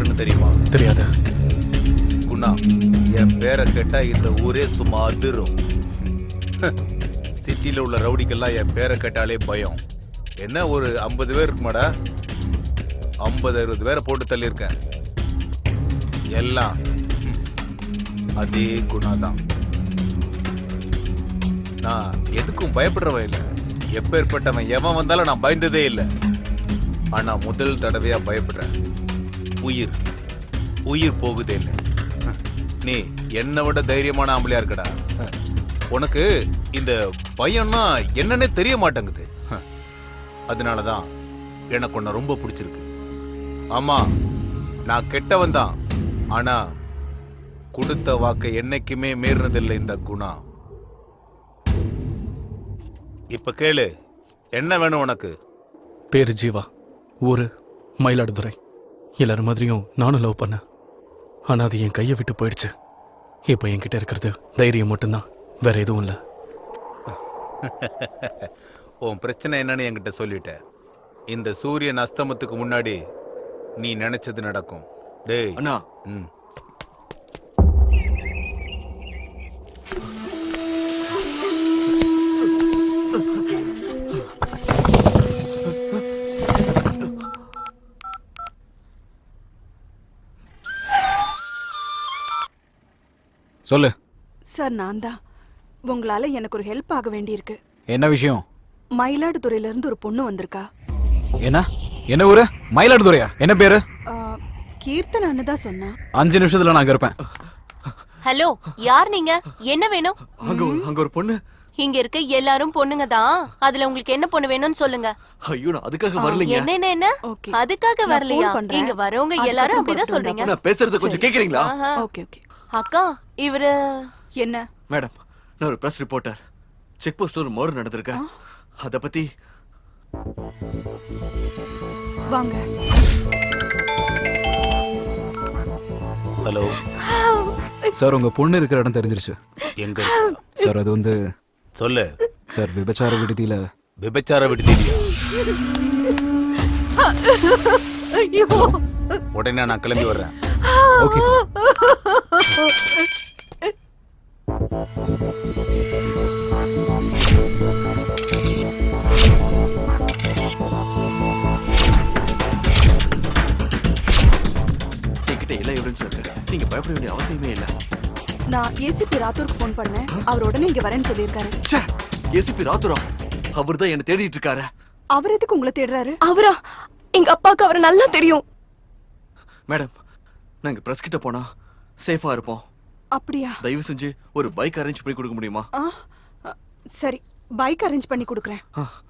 யாருன்னு தெரியுமா? தெரியாது. குணா. என் பேரை கேட்டா இந்த ஊரே சும்மா அதிரும். சிட்டில உள்ள ரவுடிக்கெல்லாம் என் பேரை கேட்டாலே பயம். என்ன ஒரு 50 பேர் இருக்குமாடா? 50-60 பேரை போட்டு தள்ளியிருக்கேன். எல்லாம் அதே குணா தான். நான் எதுக்கும் பயப்படுறவன் இல்லை. எப்பேற்பட்டவன் எவன் வந்தாலும் நான் பயந்ததே இல்லை. ஆனா முதல் தடவையா பயப்படுறேன். உயிர் உயிர் போகுதேன்னு. நீ என்னை விட தைரியமான ஆம்பளையா இருக்கடா. உனக்கு இந்த பையன்னா என்னன்னே தெரிய மாட்டேங்குது. அதனாலதான் எனக்கு உன்னை ரொம்ப பிடிச்சிருக்கு. ஆமா, நான் கெட்டவன் தான். ஆனா கொடுத்த வாக்கை என்னைக்குமே மீறினதில்லை இந்த குணா. இப்ப கேளு, என்ன வேணும் உனக்கு? பேரு ஜீவா, ஊரு மயிலாடுதுறை. எல்லாரும் மாதிரியும் நானும் லவ் பண்ணேன். ஆனா அது என் கையை விட்டு போயிடுச்சு. இப்போ என்கிட்ட இருக்கிறது தைரியம் மட்டும்தான், வேற எதுவும் இல்லை. உன் பிரச்சனை என்னன்னு என்கிட்ட சொல்லிட்ட. இந்த சூரியன் அஸ்தமத்துக்கு முன்னாடி நீ நினைச்சது நடக்கும். டேய் அண்ணா. சொல்லு. சார், நான் தான். உங்களால எனக்கு ஒரு ஹெல்ப் ஆக வேண்டியிருக்கு. என்ன விஷயம்? மயிலாடுதுறையில இருந்து ஒரு பொண்ணு வந்திருக்கா. என்ன ஊரு? மயிலாடுதுறையா? என்ன பேரு? கீர்த்தனான்னு தான் சொன்னா. 5 நிமிஷத்துல நான் இருப்பேன். ஹலோ, யார் நீங்க? என்ன வேணும்? அங்க ஒரு பொண்ணு. இங்க இருக்க எல்லாரும் பொண்ணுங்க தான். அதுல உங்களுக்கு என்ன பொண்ணு வேணும்னு சொல்லுங்க. ஐயோ, நான் அதுக்காக வரலைங்க. என்ன அதுக்காக வரலையா? இங்க வரவங்க எல்லாரும் அப்படிதான் சொல்றீங்க. நான் பேசுறத கொஞ்சம் கேக்குறீங்களா? Okay okay. அக்கா, இவரு என்ன? மேடம், நான் ஒரு பிரஸ் ரிப்போர்ட்டர். செக் போஸ்ட்ல ஒரு மோர் நடந்திருக்க. அத பத்தி வாங்க. ஹலோ சார், உங்க பொண்ணு இருக்கிற இடம் தெரிஞ்சிருச்சு. எங்க சார்? அது வந்து சொல்லு சார், விபச்சார விடுதியில. விபச்சார விடுதியா? உடனே நான் கிளம்பி வர்றேன். Okay sir. என்கிட்ட எல்லா எவிடன்ஸும் இருக்கு. நீங்க பயப்பட வேண்டிய அவசியமே இல்ல. நான் ஏசிபி ராத்தூருக்கு ஃபோன் பண்ணேன். அவர் உடனே இங்க வரேன்னு சொல்லியிருக்காரு. ஏசிபி ராத்தூரா? அவர் தான் என்ன தேடிட்டு இருக்காரு. அவர் எதுக்கு உங்களை தேடுறாரு? அவரா? எங்க அப்பாவுக்கு அவரை நல்லா தெரியும். மேடம், நாங்க பிரஸ் கிட்ட போனா சேஃபா இருப்போம். அப்படியா? தயவு செஞ்சு ஒரு பைக் அரேஞ்ச் பண்ணி கொடுக்க முடியுமா? சரி, பைக் அரேஞ்ச் பண்ணி கொடுக்குறேன்.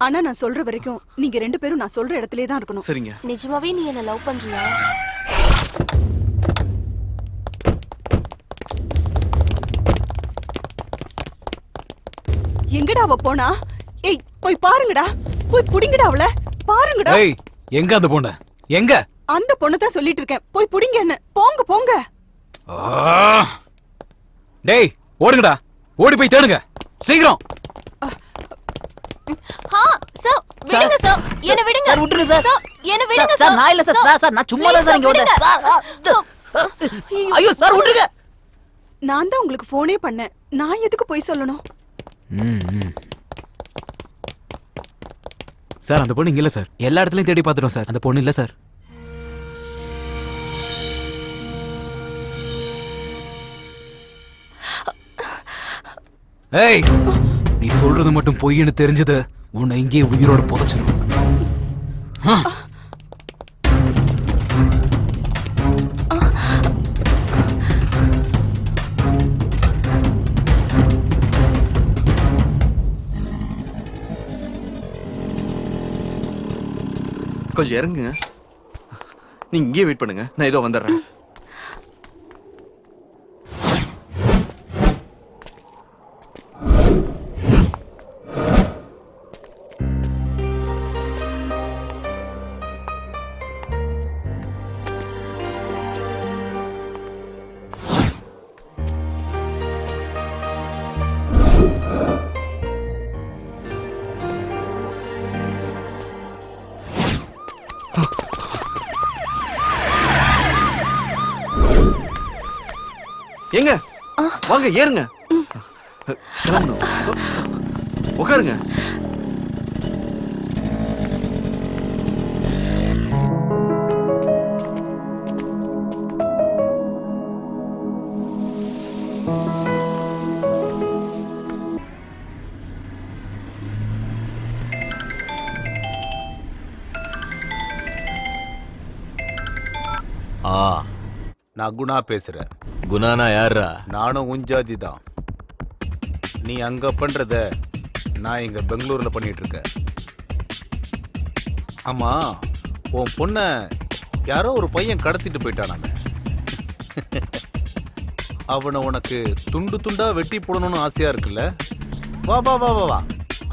ஆனா நான் சொல்ற வரைக்கும் நீங்க 2 பேரும் நான் சொல்ற இடத்துலயே தான் இருக்கணும். சரிங்க. நிஜமாவே நீ என்ன லவ் பண்றியா? எங்கடா அவ போனா? ஏய், போய் பாருங்கடா. போய் புடிங்கடா அவள. பாருங்கடா. ஏய், எங்க அந்த பொண்ணு? எங்க? அந்த பொண்ணை தான் சொல்லிட்டு இருக்கேன். போய் புடிங்க என்ன. போங்க போங்க. டேய், ஓடுங்கடா. ஓடி போய் தேடுங்க. சீக்கிரம். சார், விடுங்க சார். என்ன விடுங்க. சார், விட்டுருங்க சார். என்ன விடுங்க சார், நான் இல்ல சார். சார், நான் சும்மா தான் சார் இங்க வந்தேன். சார், ஐயோ சார், விட்டுருங்க. நான் தான் உங்களுக்கு போனே பண்ணேன். நான் எதுக்கு போய் சொல்லணும்? சார், அந்த பொண்ணு இங்க இல்ல சார். எல்லா இடத்துலயும் தேடி பார்த்துட்டோம் சார். அந்த பொண்ணு இல்ல சார். ஏய், நீ சொல்றது மட்டும் பொய்ன்னு தெரிஞ்சது உன்னை இங்கேயே உயிரோட புதைச்சிரும். கொஞ்சம் இறங்குங்க. நீங்க இங்கே வெயிட் பண்ணுங்க, நான் ஏதோ வந்துடுறேன். எங்க வாங்க ஏறுங்க. கிளம்பணும். உட்காருங்க. நான் குணா பேசுறேன். குணானா யாரா? நானும் உஞ்சாதி தான். நீ அங்க பண்றத நான் இங்க பெங்களூர்ல பண்ணிட்டு இருக்கேன். ஆமா, உன் பொண்ண யாரோ ஒரு பையன் கடத்திட்டு போயிட்டானாமே. அவனை உனக்கு துண்டு துண்டா வெட்டி போடணும்னு ஆசையா இருக்குல்ல? வா வா வா வா வா.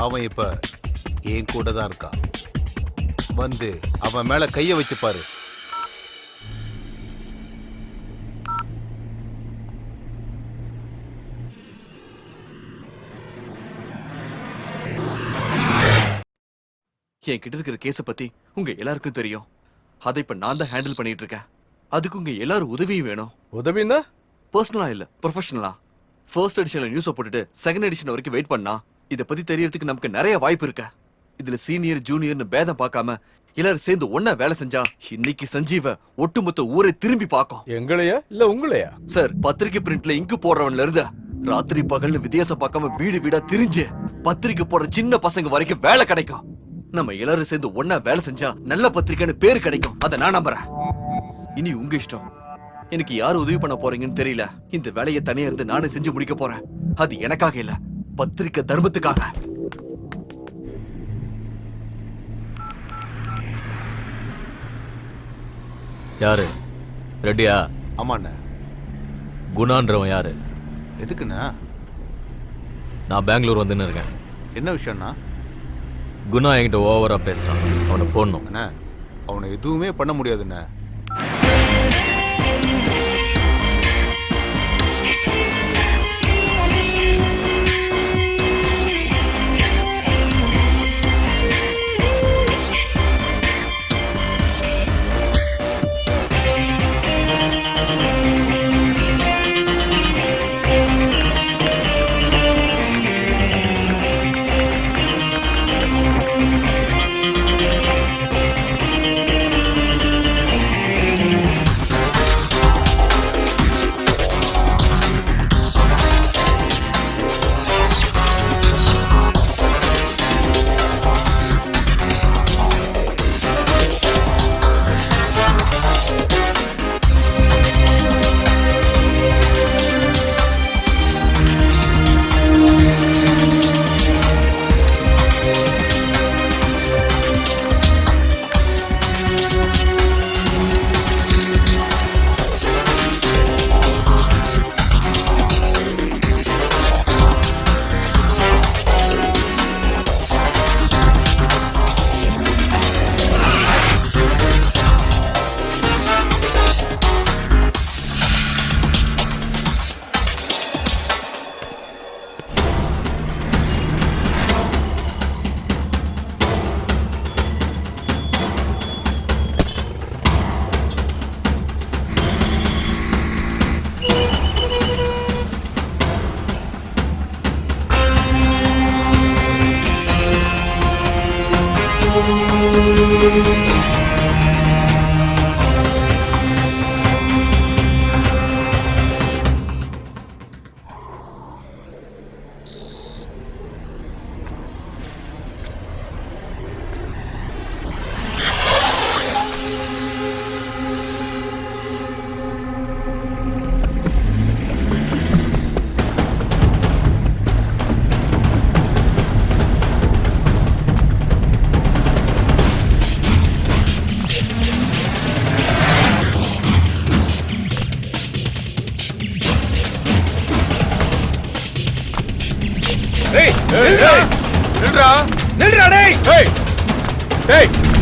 அவன் இப்ப என் கூட தான் இருக்கான். வந்து அவன் மேல கைய வச்சு பாரு. என்கிட்ட இருக்கிற கேஸ பத்தி உங்க எல்லாருக்கும் தெரியும். அதை இப்ப நான் தான் ஹேண்டில் பண்ணிட்டு இருக்கேன். அதுக்கு உங்க எல்லாரும் உதவியும் வேணும். உதவினா பர்சனலா இல்ல, ப்ரொஃபஷனலா. ஃபர்ஸ்ட் எடிஷன்ல நியூஸை போட்டுட்டு செகண்ட் எடிஷன் வரைக்கும் வெயிட் பண்ணா இத பத்தி தெரியறதுக்கு நமக்கு நிறைய வாய்ப்பு இருக்கு. இதுல சீனியர் ஜூனியர்னு பேதம் பார்க்காம எல்லாரும் சேர்ந்து ஒன்னா வேலை செஞ்சா இன்னைக்கு சஞ்சீவ ஒட்டுமொத்த ஊரை திரும்பி பார்க்கும். எங்களையா இல்ல உங்களையா? சார், பத்திரிக்கை பிரிண்ட்ல இங்கு போடுறவன்ல இருந்து ராத்திரி பகல்னு வித்தியாசம் பார்க்காம வீடு வீடா திரிஞ்சு பத்திரிக்கை போடுற சின்ன பசங்க வரைக்கும் வேலை கிடைக்கும். நம்ம எல்லாரும் சேர்ந்து ஒன்னா வேலை செஞ்சா நல்ல பத்திரிக்கைன்னு பேரு கிடைக்கும். அதை நான் நம்புறேன். இனி உங்க இஷ்டம். எனக்கு யாரு உதவி பண்ண போறீங்கன்னு தெரியல. இந்த வேலையை தனியா இருந்து நானே செஞ்சு முடிக்க போறேன். அது எனக்காக இல்ல, பத்திரிக்கை தர்மத்துக்காக. யாரு? ரெடியா? ஆமாண்ண. குணான்றவன் யாரு? எதுக்குண்ணா? நான் பெங்களூர் வந்துன்னு இருக்கேன். என்ன விஷயம்னா? குணா என்கிட்ட ஓவரா பேசுறான். அவனை போடணும். அண்ணா, அவனை எதுவுமே பண்ண முடியாதுண்ணே.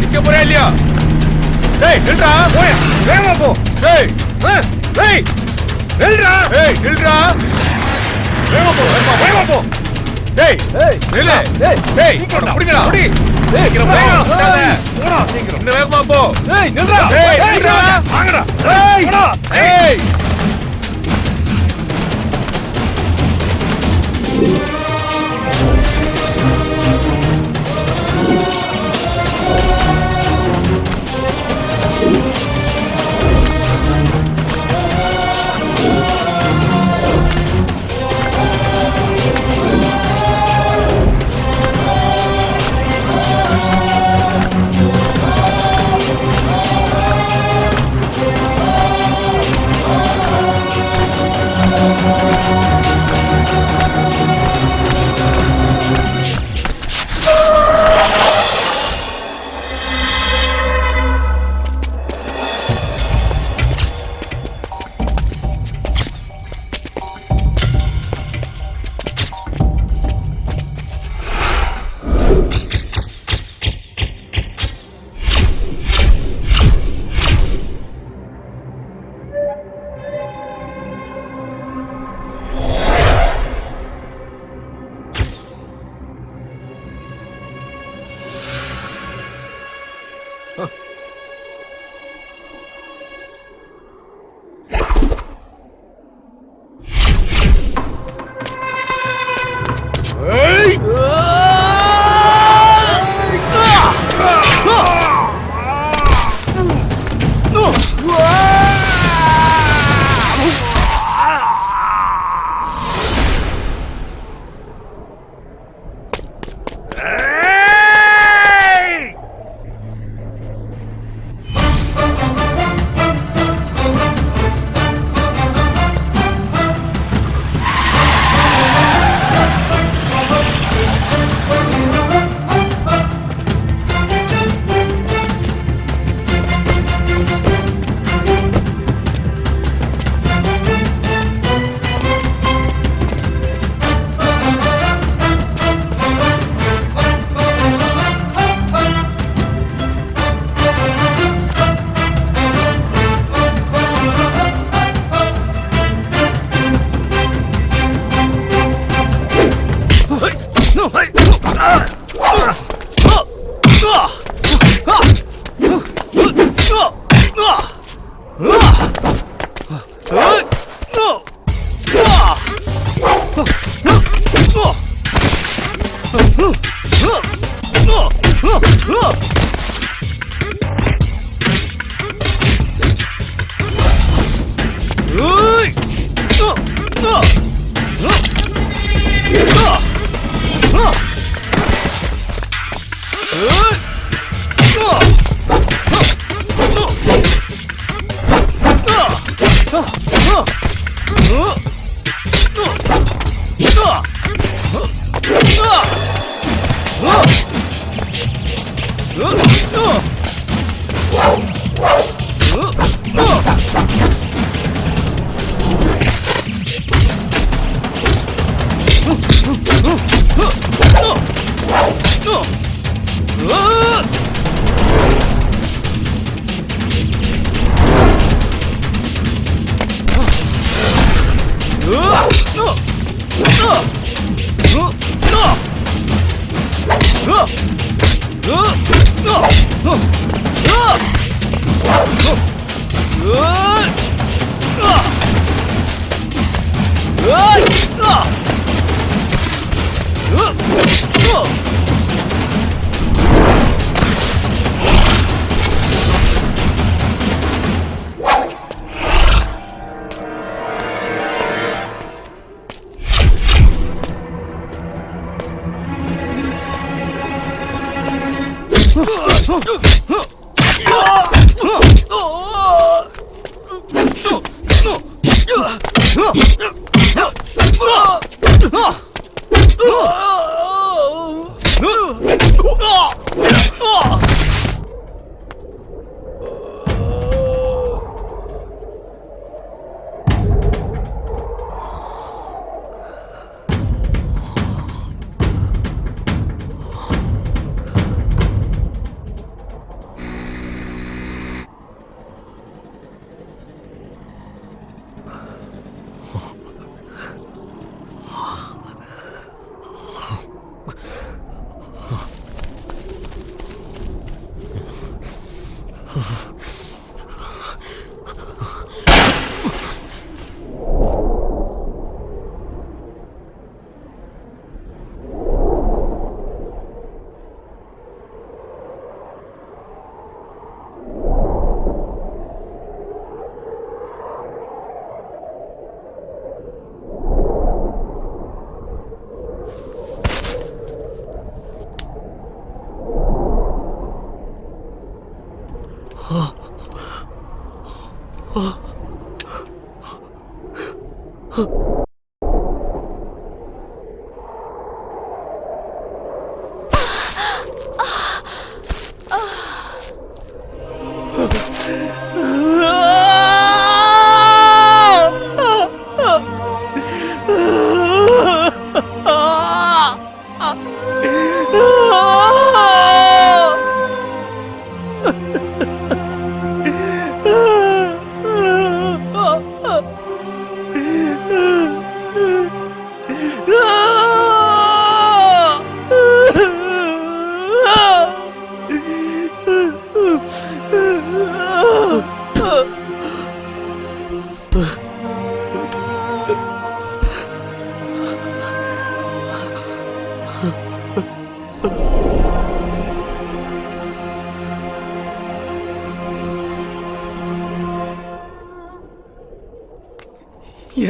நிக்க போறியா இல்லையா? டேய் நில்றா, போய் வேகமா போ. டேய் டேய் நில்றா, நில்றா, வேகமா போ, வேகமா போ. டேய் நில்லு. டேய் புடிங்கடா, புடி. டேய் போடா சீக்கிரம். இன்னும் வேகமா போ. டேய் நில்றா, டேய் நில்றா, வாங்கடா. டேய் டேய்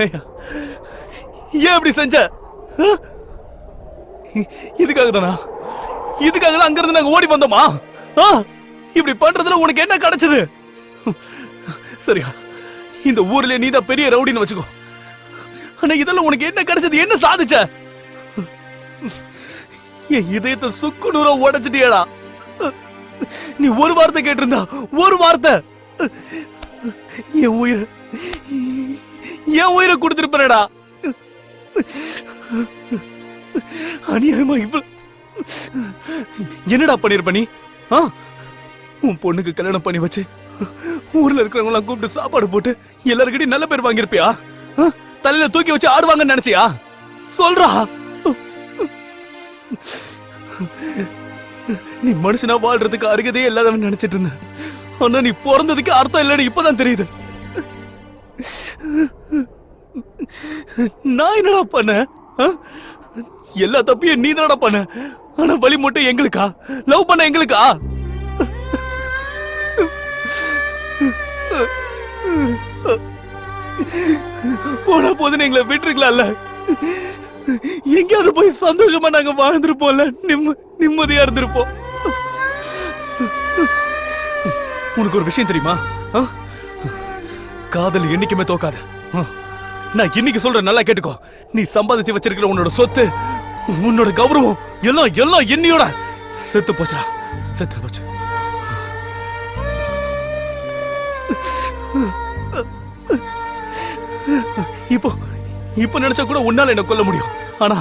ஏன் இப்படி செஞ்ச? இதுக்காக தானா? இதுக்காக தான் அங்க இருந்து நாங்க ஓடி வந்தோமா? இப்படி பண்றதுல உனக்கு என்ன கிடைச்சது? சரியா, இந்த ஊர்ல நீதான் பெரிய ரவுடின்னு வச்சுக்கோ. ஆனா இதெல்லாம் உனக்கு என்ன கிடைச்சது? என்ன சாதிச்ச? என் இதயத்தை சுக்கு நூறா உடைச்சிட்டியடா. நீ ஒரு வார்த்தை கேட்டிருந்தா, ஒரு வார்த்தை, என் உயிரை கொடுத்திருப்பா. அநியாயமா இவ்வளவு என்னடா பண்ணிருப்ப நீ? உன் பொண்ணுக்கு கல்யாணம் பண்ணி வச்சு ஊர்ல இருக்கிறவங்க எல்லாம் கூப்பிட்டு சாப்பாடு போட்டு எல்லாருக்கிட்டையும் நல்ல பேர் வாங்கியிருப்பியா? தலையில தூக்கி வச்சு ஆடுவாங்கன்னு நினைச்சியா? சொல்றா. நீ மனுஷனா வாழ்றதுக்கு அருகதே இல்லாதவன் நினைச்சிட்டு இருந்த. ஆனா நீ பிறந்ததுக்கு அர்த்தம் இல்லைன்னு இப்பதான் தெரியுது. நான் என்னடா பண்ண? எல்லா தப்பையும் நீ தானடா பண்ண. ஆனா வழி மட்டும் எங்களுக்கா? லவ் பண்ண எங்களுக்கா? போனா போதுன்னு எங்களை விட்டுருக்கலாம்ல. எங்கேயாவது போய் சந்தோஷமா நாங்க வாழ்ந்திருப்போம்ல, நிம்மதியா இருந்திருப்போம். உனக்கு ஒரு விஷயம் தெரியுமா? காதல் என்னைக்குமே தோக்காது. நான் இன்னைக்கு சொல்ற, நல்லா கேட்டுக்கோ. நீ சம்பாதிச்சு வச்சிருக்கிற உன்னோட சொத்து, உன்னோட கௌரவம் எல்லாம் எல்லாம் என்னையோட செத்து போச்சா, செத்து போச்சு. இப்போ இப்ப நினைச்சா கூட உன்னால என்ன கொல்ல முடியும். ஆனா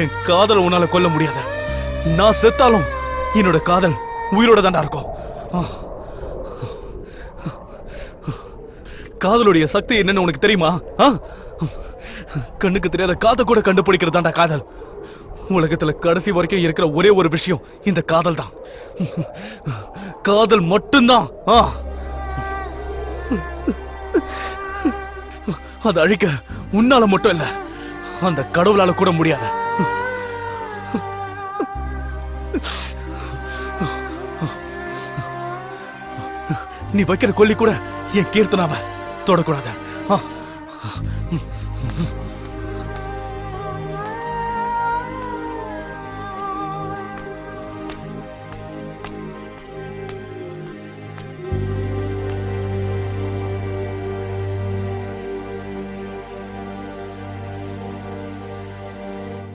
என் காதலை உன்னால கொல்ல முடியாது. நான் செத்தாலும் என்னோட காதல் உயிரோட தாண்டா இருக்கும். காதலுடைய சக்தி என்னன்னு உனக்கு தெரியுமா? கண்ணுக்கு தெரியாத காதை கூட கண்டுபிடிக்கிறதாண்டா காதல். உலகத்துல கடைசி வரைக்கும் இருக்கிற ஒரே ஒரு விஷயம் இந்த காதல் தான். காதல் மட்டும்தான். அதை அழிக்க உன்னால மட்டும் இல்ல, அந்த கடவுளால கூட முடியாது. நீ வைக்கிற கொல்லி கூட என் கீர்த்தனாவை தொடக்கூடாது.